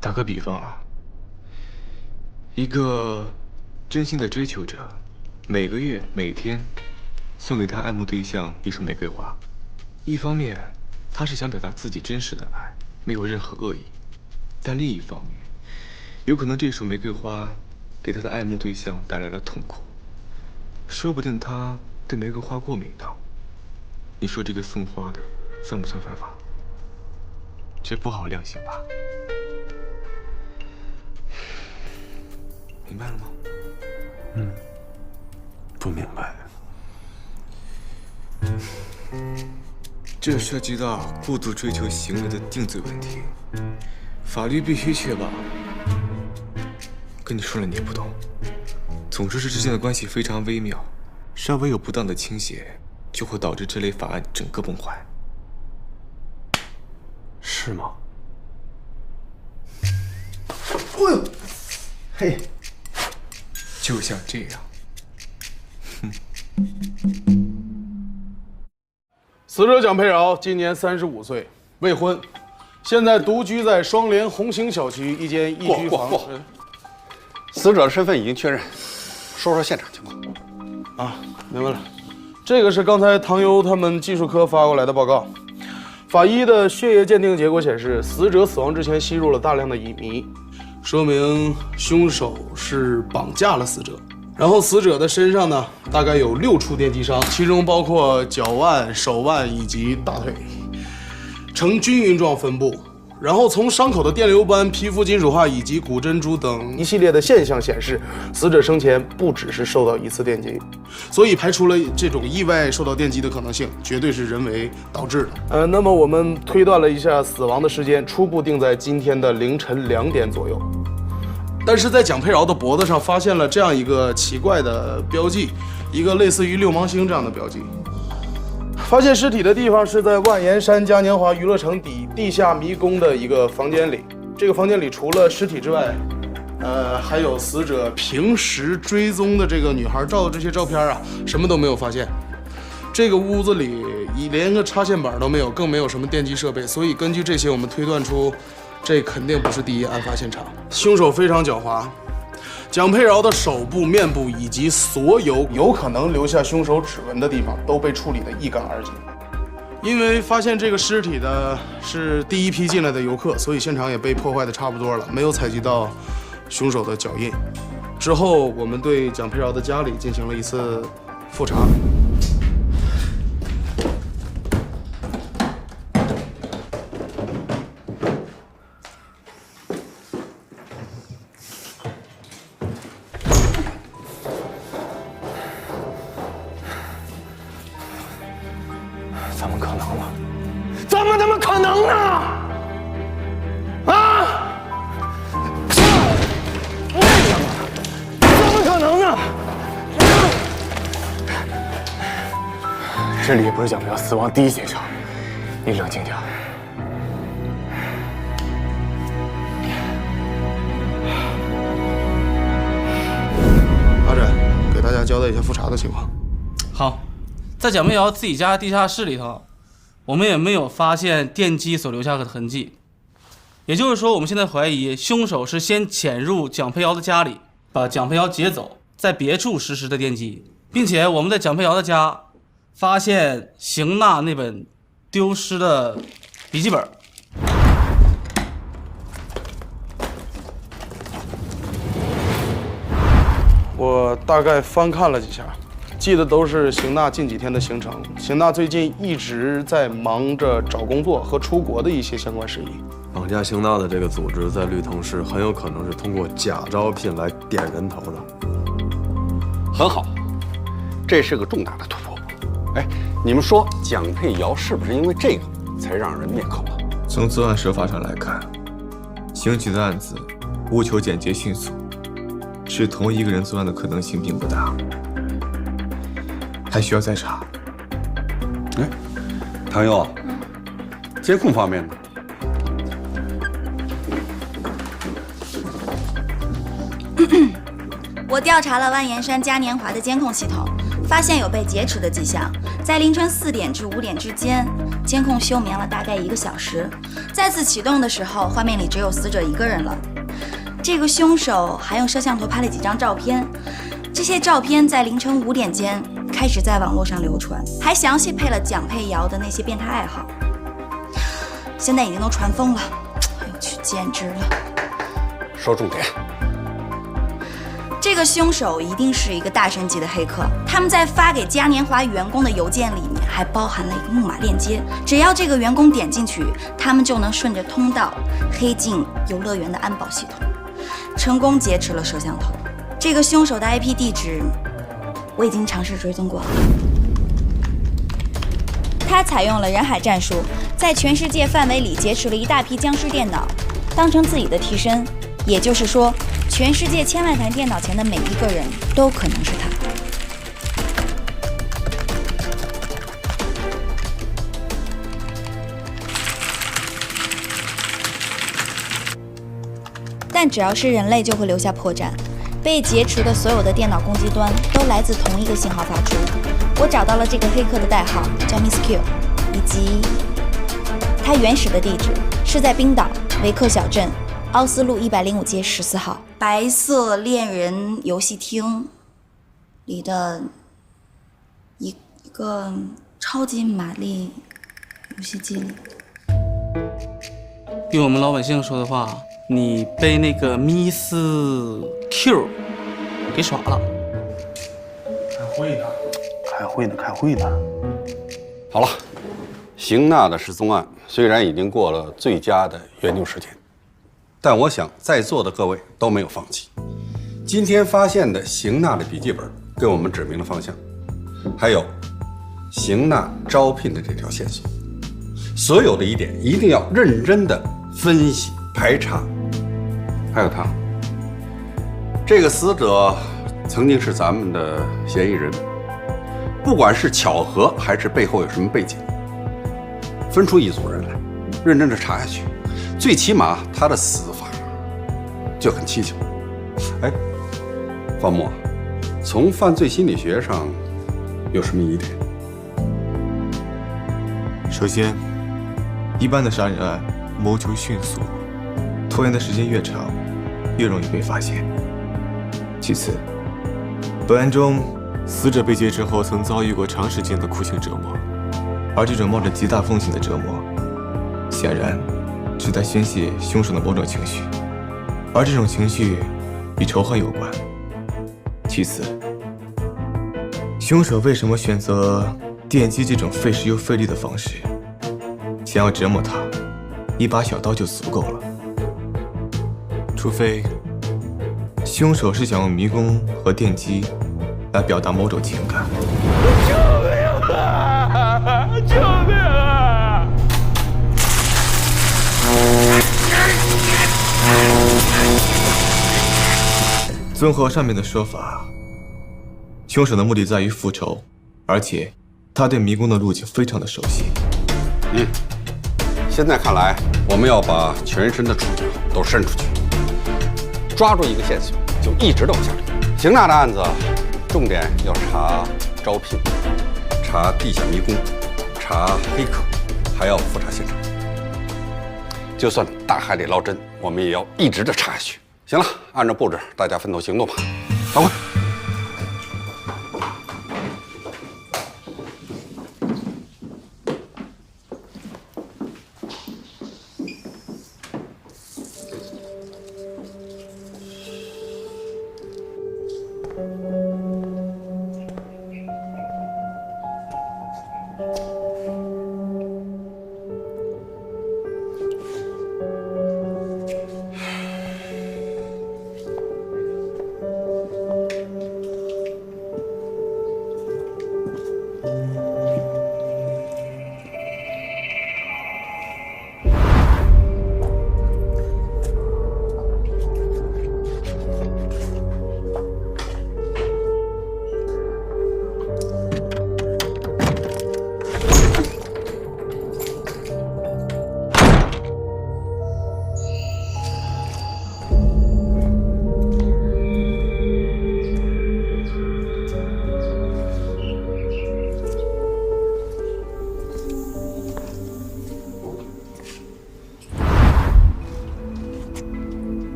打个比方啊，一个真心的追求者，每个月每天送给他爱慕对象一束玫瑰花，一方面他是想表达自己真实的爱，没有任何恶意。但另一方面，有可能这束玫瑰花给他的爱慕对象带来了痛苦，说不定他对玫瑰花过敏呢。你说这个送花的算不算犯法？这不好量刑吧？明白了吗？不明白。这涉及到过度追求行为的定罪问题，法律必须确保。跟你说了你也不懂。总之，这之间的关系非常微妙，稍微有不当的倾斜，就会导致这类法案整个崩坏。是吗？哎呦，嘿，就像这样。死者蒋佩饶今年35岁，未婚，现在独居在双联红星小区一间一居房。死者的身份已经确认，说说现场情况。啊，明白了。这个是刚才唐优他们技术科发过来的报告。法医的血液鉴定结果显示，死者死亡之前吸入了大量的乙醚，说明凶手是绑架了死者。然后死者的身上呢，大概有6处电击伤，其中包括脚腕、手腕以及大腿，呈均匀状分布。然后从伤口的电流斑、皮肤金属化以及骨珍珠等一系列的现象显示，死者生前不只是受到一次电击，所以排除了这种意外受到电击的可能性，绝对是人为导致的。那么我们推断了一下死亡的时间，初步定在今天的凌晨2点左右。但是在蒋佩饶的脖子上发现了这样一个奇怪的标记，一个类似于六芒星这样的标记。发现尸体的地方是在万延山嘉年华娱乐城地下迷宫的一个房间里。这个房间里除了尸体之外，还有死者平时追踪的这个女孩照的这些照片啊，什么都没有发现。这个屋子里连个插线板都没有，更没有什么电击设备，所以根据这些，我们推断出，这肯定不是第一案发现场。凶手非常狡猾。蒋佩饶的手部、面部以及所有有可能留下凶手指纹的地方都被处理得一干二净。因为发现这个尸体的是第一批进来的游客，所以现场也被破坏得差不多了，没有采集到凶手的脚印。之后，我们对蒋佩饶的家里进行了一次复查。怎么可能呢？怎么可能呢？啊！为什么？怎么可能呢？这里也不是蒋佩饶死亡第一现场，你冷静点。阿展，给大家交代一下复查的情况。好。在蒋佩饶自己家地下室里头，我们也没有发现电击所留下的痕迹，也就是说，我们现在怀疑凶手是先潜入蒋佩饶的家里，把蒋佩饶劫走，在别处实施的电击，并且我们在蒋佩饶的家发现邢娜那本丢失的笔记本。我大概翻看了几下。记得都是邢娜近几天的行程。邢娜最近一直在忙着找工作和出国的一些相关事宜。绑架邢娜的这个组织在绿藤市很有可能是通过假招聘来点人头的。很好，这是个重大的突破。哎，你们说蒋佩瑶是不是因为这个才让人灭口啊？从作案手法上来看，刑警的案子务求简洁迅速，是同一个人作案的可能性并不大。还需要再查。哎，唐优啊，监控方面呢？我调查了万延山嘉年华的监控系统，发现有被劫持的迹象。在凌晨4点至5点之间，监控休眠了大概1个小时。再次启动的时候，画面里只有死者一个人了。这个凶手还用摄像头拍了几张照片，这些照片在凌晨5点间开始在网络上流传，还详细配了蒋佩瑶的那些变态爱好。现在已经都传疯了，哎呦去，简直了！说重点。这个凶手一定是一个大神级的黑客，他们在发给嘉年华员工的邮件里面还包含了一个木马链接，只要这个员工点进去，他们就能顺着通道黑进游乐园的安保系统，成功劫持了摄像头。这个凶手的 IP 地址我已经尝试追踪过了，他采用了人海战术，在全世界范围里劫持了一大批僵尸电脑，当成自己的替身。也就是说，全世界千万台电脑前的每一个人都可能是他。但只要是人类，就会留下破绽。被劫持的所有的电脑攻击端都来自同一个信号发出。我找到了这个黑客的代号，叫 Miss Q， 以及它原始的地址是在冰岛维克小镇奥斯陆105街14号白色恋人游戏厅里的一个超级玛丽游戏机里。用我们老百姓说的话，你被那个Miss Q 给耍了。开会呢。好了，邢娜的失踪案虽然已经过了最佳的研究时间，但我想在座的各位都没有放弃。今天发现的邢娜的笔记本给我们指明了方向，还有邢娜招聘的这条线索，所有的疑点一定要认真的分析排查。还有他，这个死者曾经是咱们的嫌疑人，不管是巧合还是背后有什么背景，分出一组人来，认真的查下去，最起码他的死法就很蹊跷。哎，方墨，从犯罪心理学上有什么疑点？首先，一般的杀人案谋求迅速，拖延的时间越长，越容易被发现。其次，本案中死者被劫之后曾遭遇过长时间的酷刑折磨，而这种冒着极大风险的折磨，显然是在宣泄凶手的某种情绪，而这种情绪与仇恨有关。其次，凶手为什么选择电击这种费时又费力的方式？想要折磨他，一把小刀就足够了。除非凶手是想用迷宫和电击来表达某种情感。救命啊！救命啊！综合上面的说法，凶手的目的在于复仇，而且他对迷宫的路径非常的熟悉。现在看来，我们要把全身的触角都伸出去，抓住一个线索就一直的往下追。邢娜的案子，重点要查招聘，查地下迷宫，查黑客，还要复查现场。就算大海里捞针，我们也要一直的查下去。行了，按照布置，大家分头行动吧。开会。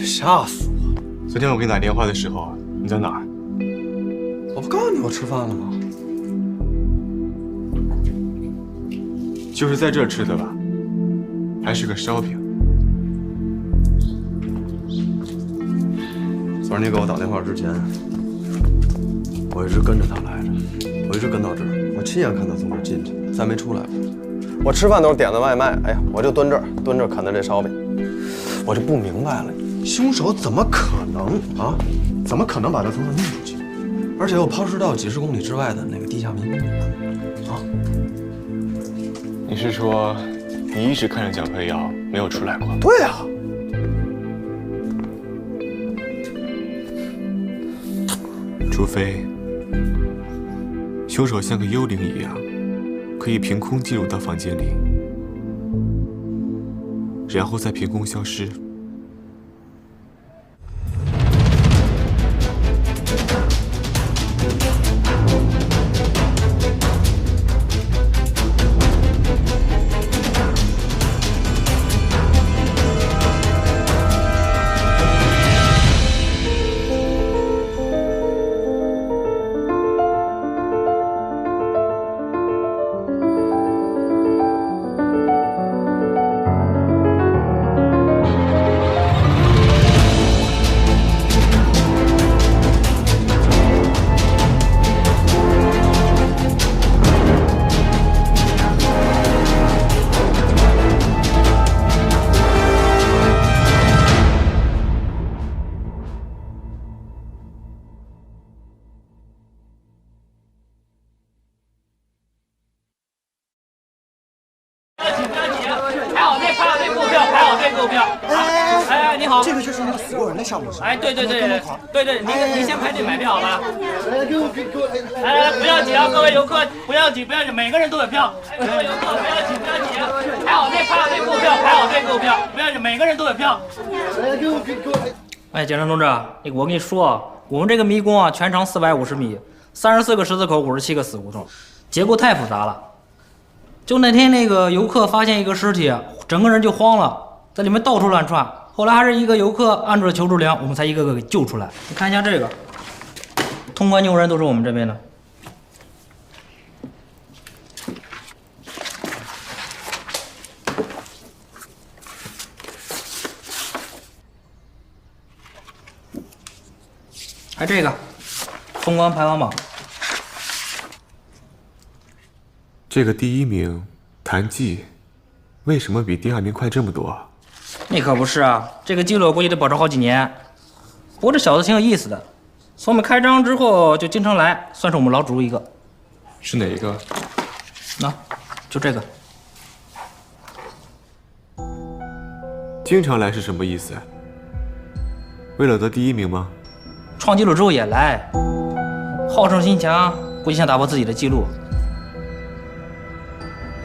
吓死我！昨天我给你打电话的时候，你在哪儿？我不告诉你我吃饭了吗？就是在这儿吃的吧？还是个烧饼。昨儿你给我打电话之前，我一直跟着他来着，我一直跟到这儿，我亲眼看他从这儿进去，再没出来过。我吃饭都是点的外卖，哎呀，我就蹲这儿啃的这烧饼，我就不明白了，凶手怎么可能啊？怎么可能把他从这儿弄出去？而且又抛尸到几十公里之外的那个地下迷宫啊？你是说，你一直看着蒋培瑶没有出来过？对呀。除非凶手像个幽灵一样，可以凭空进入到房间里，然后再凭空消失。购票。哎，你好，这个就是那个死过人的项目是吧？哎，对，您先排队买票好吧？来，不要挤啊，各位游客，不要挤，每个人都有票。各位游客，不要挤，排好队购票，不要挤，每个人都有票。哎，检查同志，我跟你说，我们这个迷宫啊，全长450米，34个十字口，57个死胡同，结构太复杂了。就那天那个游客发现一个尸体，整个人就慌了，在里面到处乱窜。后来还是一个游客按住了求助铃，我们才一个个给救出来。你看一下这个，通关救人都是我们这边的。还这个，通关排行榜。这个第1名谭记，为什么比第2名快这么多？那可不是啊，这个记录我估计得保持好几年。不过这小子挺有意思的，从我们开张之后就经常来，算是我们老主一个。是哪一个？那，就这个。经常来是什么意思？为了得第1名吗？创纪录之后也来，好胜心强，估计想打破自己的记录。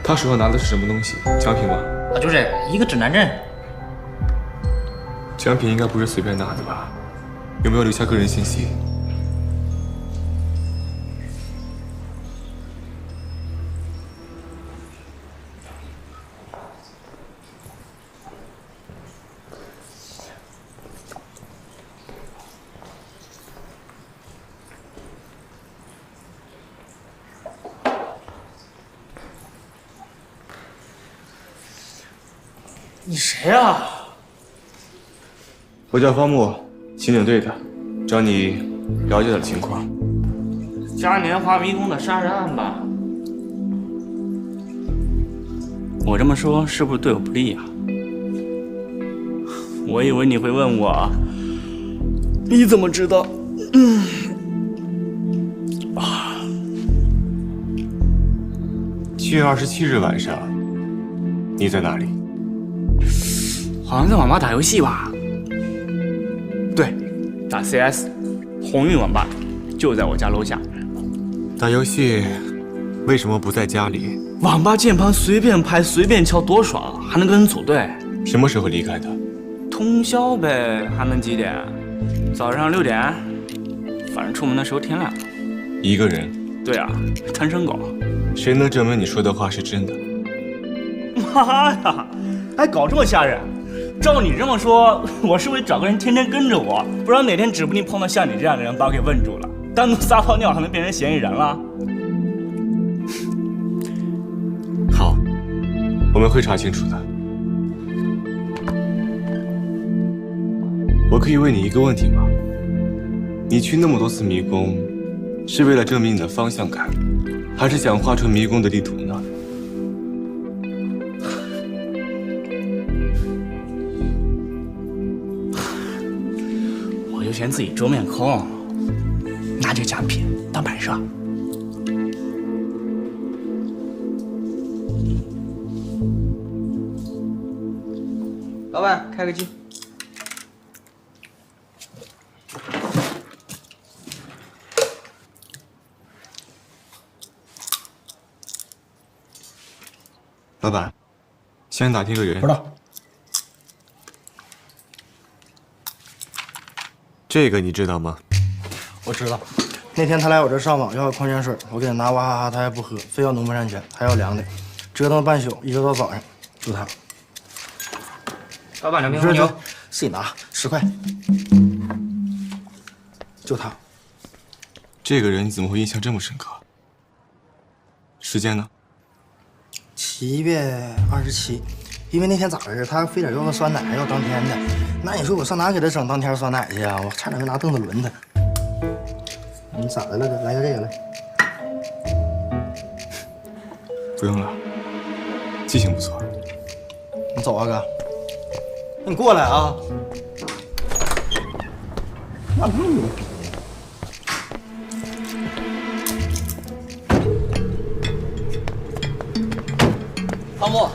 他手上拿的是什么东西？奖品吗？啊，就这个，一个指南针。奖品应该不是随便拿的吧？有没有留下个人信息？你谁啊？我叫方木，刑警队的，找你了解点情况。嘉年华迷宫的杀人案吧？我这么说是不是对我不利啊？我以为你会问我，你怎么知道？7月27日晚上，你在哪里？好像在网吧打游戏吧？对，打 CS， 鸿运网吧就在我家楼下。打游戏为什么不在家里？网吧键盘随便拍随便敲多爽，还能跟人组队。什么时候离开的？通宵呗，还能几点？早上6点，反正出门的时候天亮。一个人？对啊，单身狗。谁能证明你说的话是真的？妈呀，还搞这么吓人！照你这么说，我是不是找个人天天跟着我？不然哪天指不定碰到像你这样的人，把我给问住了，单独撒泡尿还能变成嫌疑人了。好，我们会查清楚的。我可以问你一个问题吗？你去那么多次迷宫，是为了证明你的方向感，还是想画出迷宫的地图呢？我就嫌自己桌面空，拿这奖品当摆设。老板，开个机。老板，想打听个人。不知道。这个你知道吗？我知道，那天他来我这上网要矿泉水，我给他拿娃哈哈，他还不喝，非要农夫山泉，还要凉的，折腾了半宿，一直到早上，就他。老板，2瓶红牛，自己拿10块，就他。这个人你怎么会印象这么深刻？时间呢7月27，因为那天咋回事？他非得要个酸奶，还要当天的。那你说我上哪给他整当天酸奶去啊？我差点没拿凳子抡他。你咋的了？来个这个来。不用了，记性不错。你走啊，哥。你过来啊。那么牛逼。方木，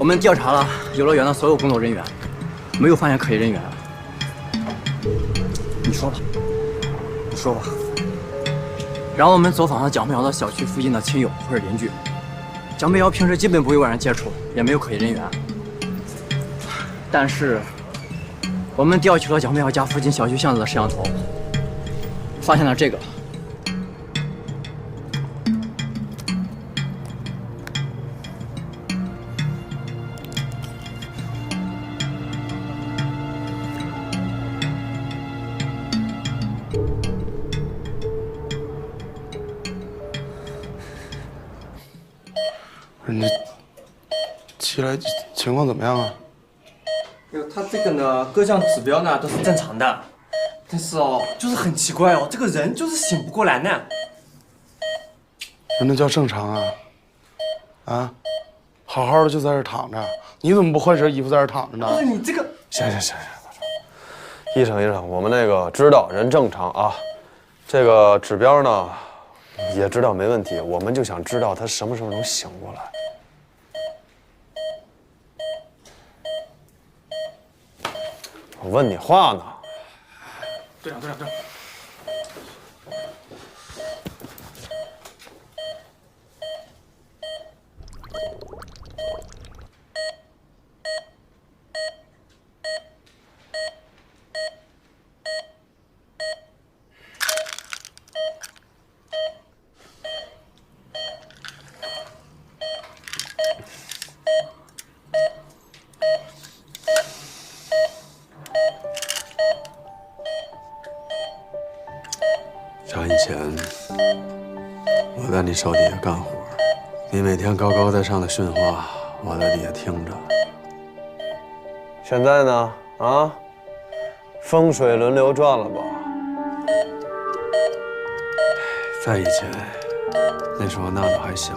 我们调查了游乐园的所有工作人员，没有发现可疑人员。你说吧，你说吧。然后我们走访了蒋佩瑶的小区附近的亲友或者邻居，蒋佩瑶平时基本不与外人接触，也没有可疑人员。但是，我们调取了蒋佩瑶家附近小区巷子的摄像头，发现了这个。 你起来情况怎么样啊？他这个呢，各项指标呢都是正常的，但是哦，就是很奇怪哦，这个人就是醒不过来呢。那叫正常啊？啊，好好的就在这躺着，你怎么不换身衣服在这躺着呢？不是你这个……行，医生，我们那个知道人正常啊，这个指标呢也知道没问题，我们就想知道他什么时候能醒过来。 我问你话呢，队长。像以前，我在你手底下干活，你每天高高在上的训话，我在底下听着。现在呢，啊，风水轮流转了吧？在以前，那时候娜娜还小，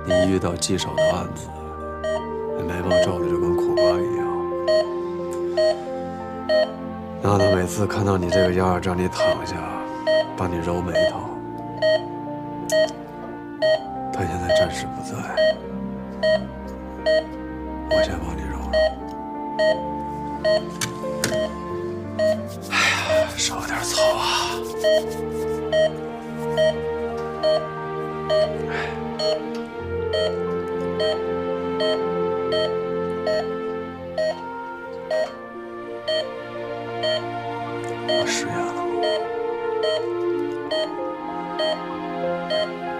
你一遇到棘手的案子，那眉毛皱的就跟苦瓜一样。娜娜每次看到你这个样，让你躺下。 帮你揉眉头，他现在暂时不在，我先帮你揉揉。哎呀，少点操啊！我失言了。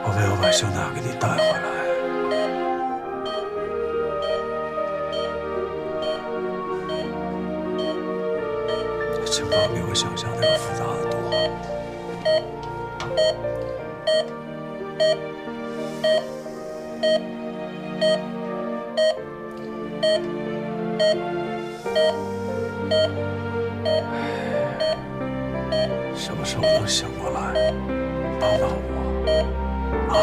我没有把秀娜给你带回来，情况比我想象的要复杂得多。什么时候能醒过来，帮帮我？ 啊！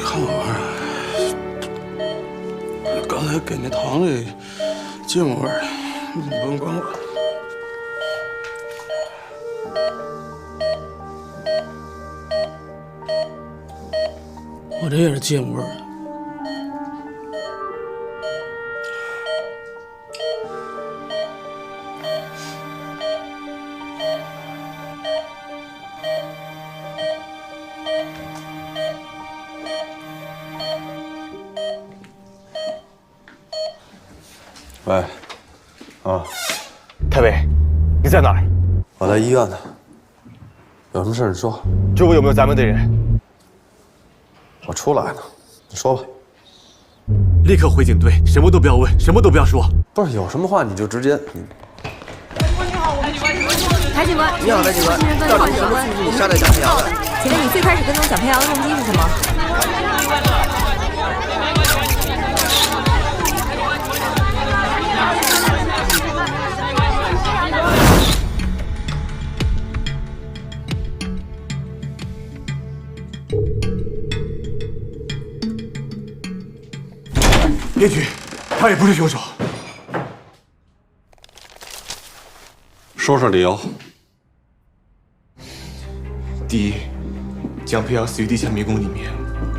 看我玩意儿，刚才给那糖里芥末味儿，你不用管我。我这也是芥末味儿。 喂，啊，太尉，你在哪儿？我在医院呢。有什么事你说。周围有没有咱们的人？我出来呢，你说吧。立刻回警队，什么都不要问，什么都不要说。不是有什么话你就直接。台警官，你好，台警官，到底什么促使你杀掉蒋佩瑶的？请问你最开始跟踪蒋佩瑶的动机是什么？别举，他也不是凶手。说说理由。第一，蒋佩瑶死于地下迷宫里面，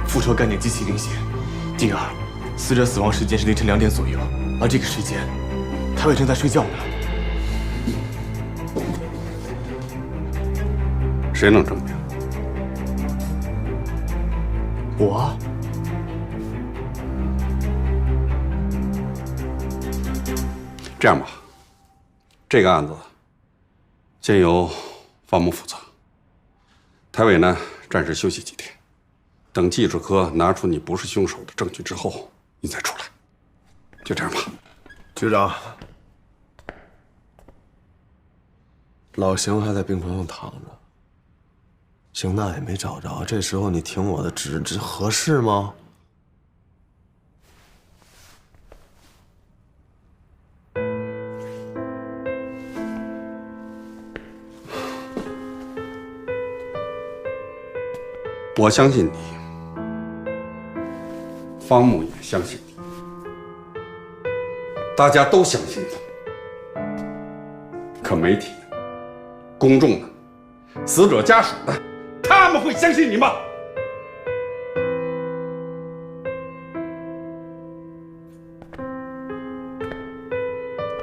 复仇概念极其危险。第二，死者死亡时间是凌晨2点左右，而这个时间，他会正在睡觉呢。谁能证明？我。这样吧，这个案子先由方木负责，台委呢暂时休息几天，等技术科拿出你不是凶手的证据之后，你再出来。就这样吧。局长，老邢还在病床上躺着，邢大也没找着，这时候你听我的指，这合适吗？我相信你，方木也相信你，大家都相信你。可媒体呢？公众呢？死者家属呢？他们会相信你吗？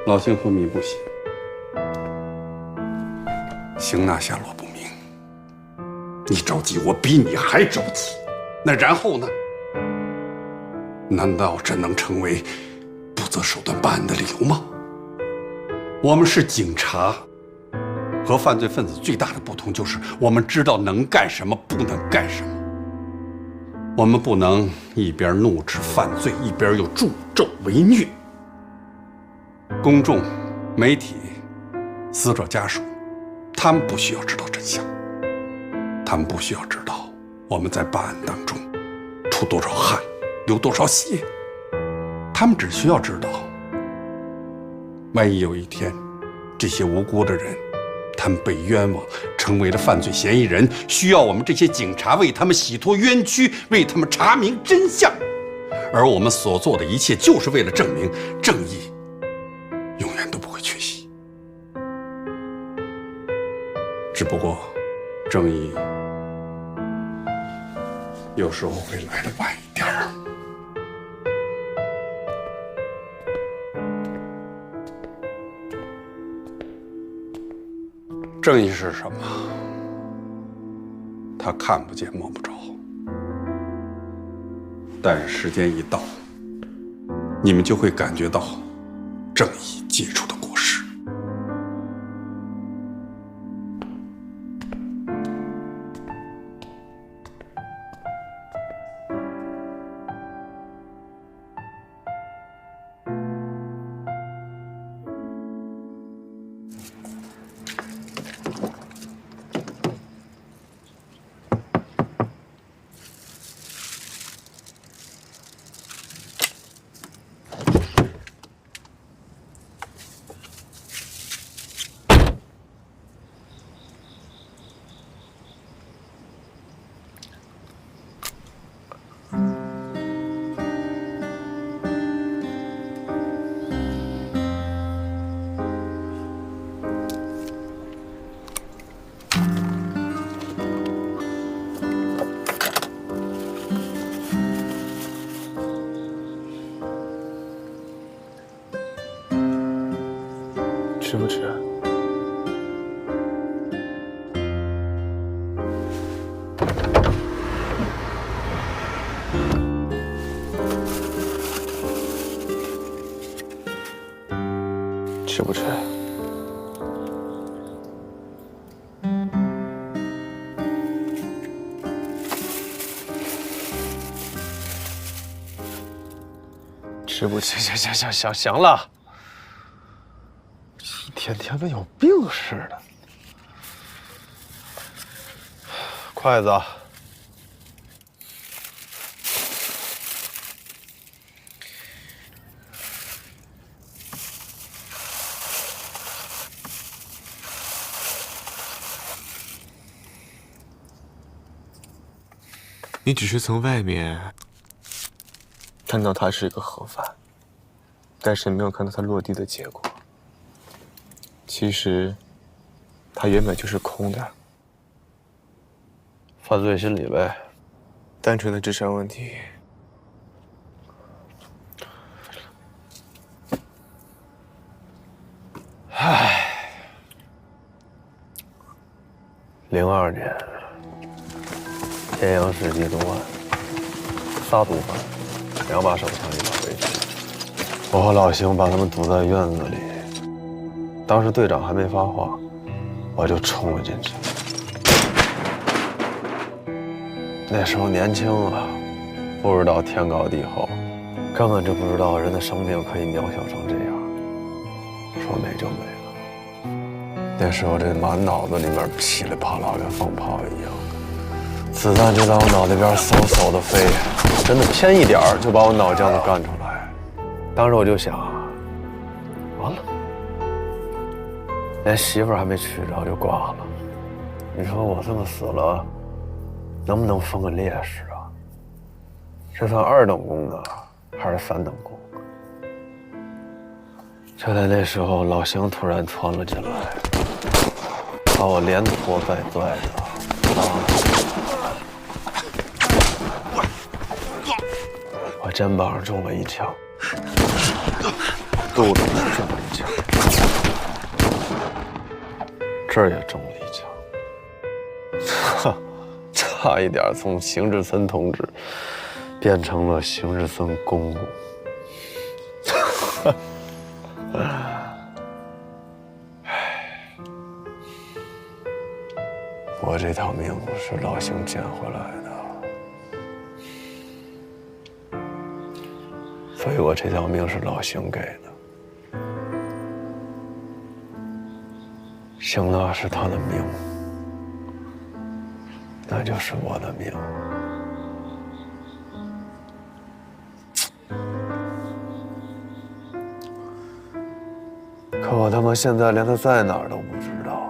老邢昏迷不醒，邢娜下落不明。你着急，我比你还着急。那然后呢？难道这能成为不择手段办案的理由吗？我们是警察，和犯罪分子最大的不同就是我们知道能干什么，不能干什么。我们不能一边怒斥犯罪，一边又助纣为虐。公众、媒体、死者家属，他们不需要知道真相。他们不需要知道我们在办案当中出多少汗，流多少血，他们只需要知道，万一有一天这些无辜的人，他们被冤枉，成为了犯罪嫌疑人，需要我们这些警察为他们洗脱冤屈，为他们查明真相。而我们所做的一切，就是为了证明正义永远都不会缺席。只不过，正义有时候会来得晚一点儿。正义是什么？它看不见摸不着，但时间一到，你们就会感觉到正义结出的果实。吃不吃？吃不吃？吃不吃？行了。一天天跟有病似的。筷子。你只是从外面看到他是一个盒饭，但是没有看到他落地的结果。其实，它原本就是空的。犯罪心理呗，单纯的智商问题。唉，02年，天阳市集东岸，3毒贩，2把手枪，1把围裙。我和老邢把他们堵在院子里，当时队长还没发话，我就冲了进去。那时候年轻啊，不知道天高地厚，根本就不知道人的生命可以渺小成这样。说没就没了。那时候这满脑子里面噼里啪啦跟放炮一样，子弹就在我脑袋边嗖嗖的飞，真的偏一点就把我脑浆子干出来。当时我就想，完了，连媳妇儿还没娶着就挂了。你说我这么死了，能不能封个烈士啊？这算2等功呢，还是3等功？就在那时候，老邢突然窜了进来，把我连拖带拽的，我肩膀上中了1枪，肚子上中了1枪，这儿也中了1枪，差一点从邢志森同志变成了邢志森公公。我这条命是老邢捡回来的，所以我这条命是老邢给的。邢娜是他的命，那就是我的命。可我他妈现在连他在哪儿都不知道。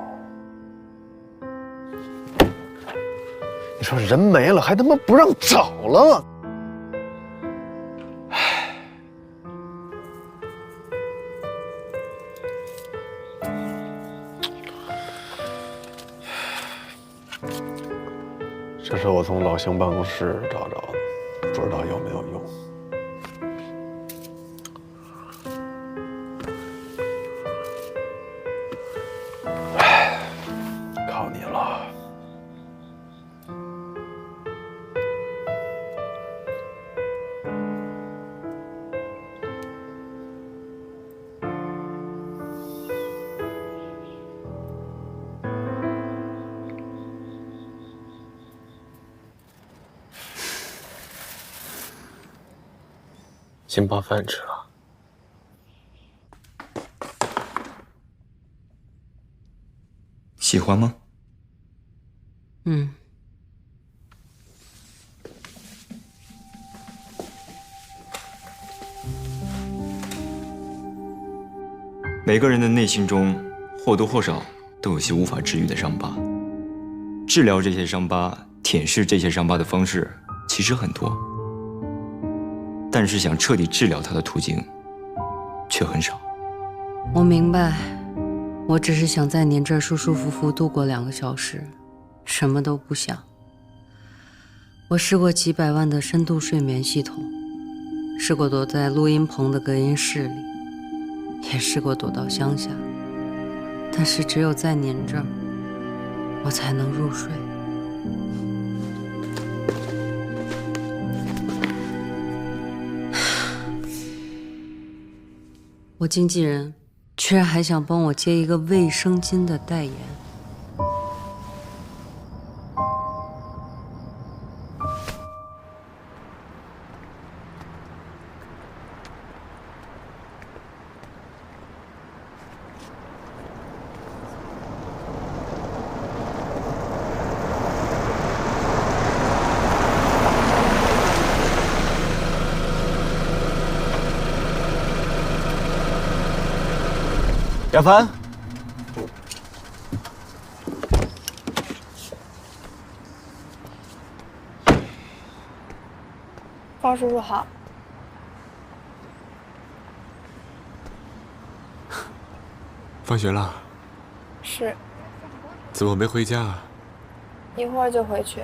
你说人没了还他妈不让找了？唉，这是我从老邢办公室找着的，不知道有没有用。靠你了。先把饭吃了。喜欢吗？嗯。每个人的内心中或多或少都有些无法治愈的伤疤。治疗这些伤疤、舔舐这些伤疤的方式其实很多，但是想彻底治疗它的途径却很少。我明白，我只是想在您这儿舒舒服服度过2个小时，什么都不想。我试过几百万的深度睡眠系统，试过躲在录音棚的隔音室里，也试过躲到乡下，但是只有在您这儿，我才能入睡。我经纪人居然还想帮我接一个卫生巾的代言。亚凡，方叔叔好。放学了。是。怎么没回家啊？一会儿就回去。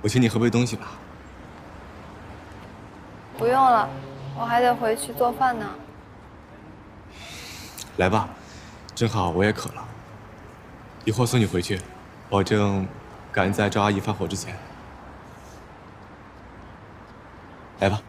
我请你喝杯东西吧。不用了，我还得回去做饭呢。来吧，正好我也渴了。一会儿送你回去，保证赶在赵阿姨发火之前。来吧。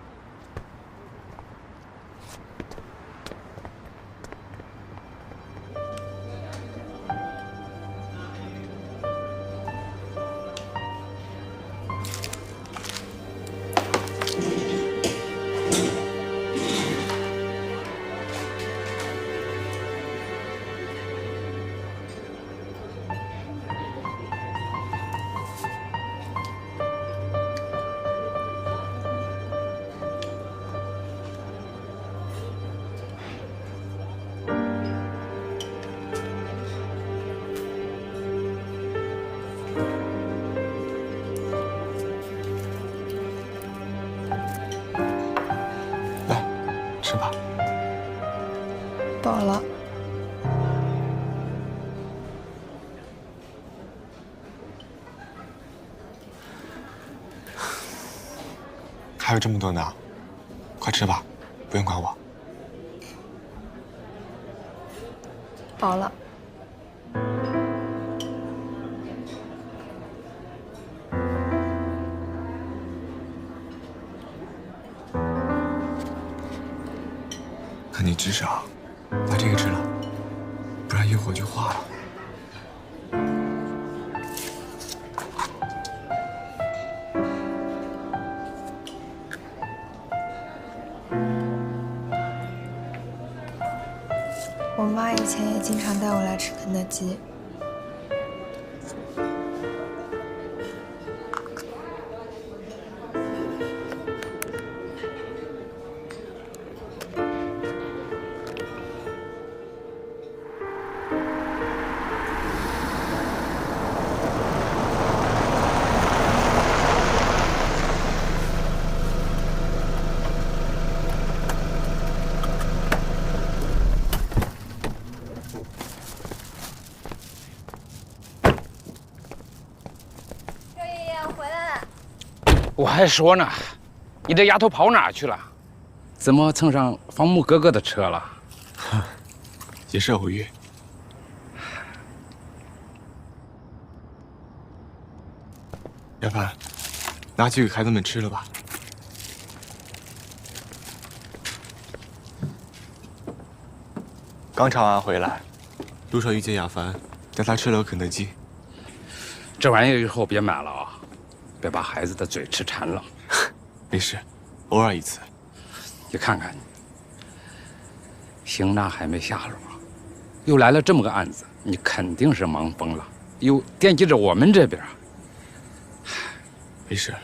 吃吧。饱了。还有这么多呢，快吃吧，不用管我。饱了。那你至少把这个吃了，不然一会儿就化了。我妈以前也经常带我来吃肯德基。我还说呢，你这丫头跑哪去了？怎么蹭上方木哥哥的车了？也是偶遇。亚凡，拿去给孩子们吃了吧。刚查完回来，路上遇见亚凡，带他吃了个肯德基。这玩意儿以后别买了啊！别把孩子的嘴吃馋了。没事，偶尔一次。你看看你，邢娜还没下落，又来了这么个案子，你肯定是忙疯了，又惦记着我们这边。没事，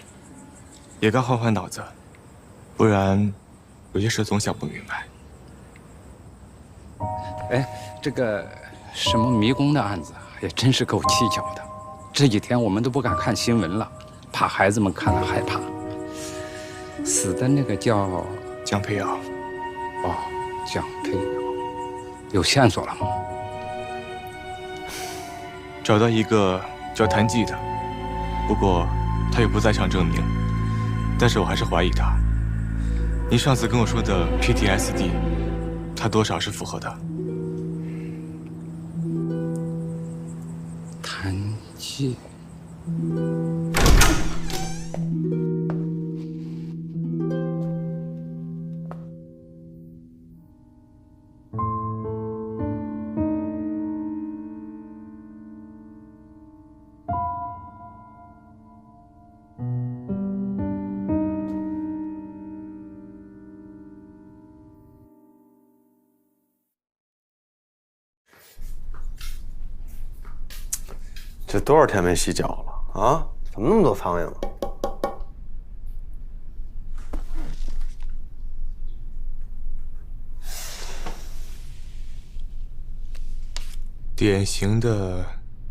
也该换换脑子，不然有些事总想不明白。哎，这个什么迷宫的案子也真是够蹊跷的，这几天我们都不敢看新闻了。怕孩子们看了害怕。死的那个叫江培瑶。哦，江培瑶，有线索了吗？找到一个叫谭记的，不过他也不在场证明，但是我还是怀疑他。您上次跟我说的 PTSD， 他多少是符合的。谭记。这多少天没洗脚了啊？怎么那么多苍蝇啊？典型的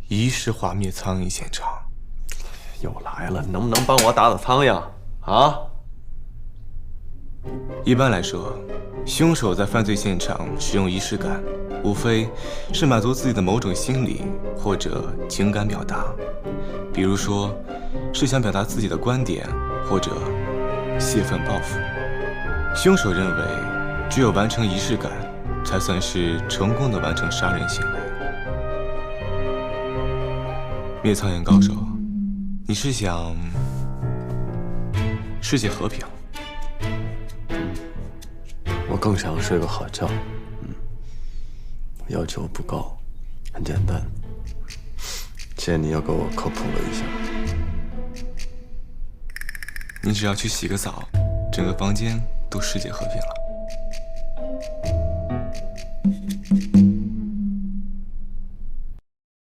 仪式化灭苍蝇现场。又来了，能不能帮我打苍蝇啊？一般来说，凶手在犯罪现场使用仪式感，无非是满足自己的某种心理或者情感表达，比如说是想表达自己的观点，或者泄愤报复。凶手认为，只有完成仪式感，才算是成功的完成杀人行为。灭苍蝇高手，你是想世界和平？我更想睡个好觉。要求不高，很简单。谢谢你又给我科普了一下。你只要去洗个澡，整个房间都世界和平了。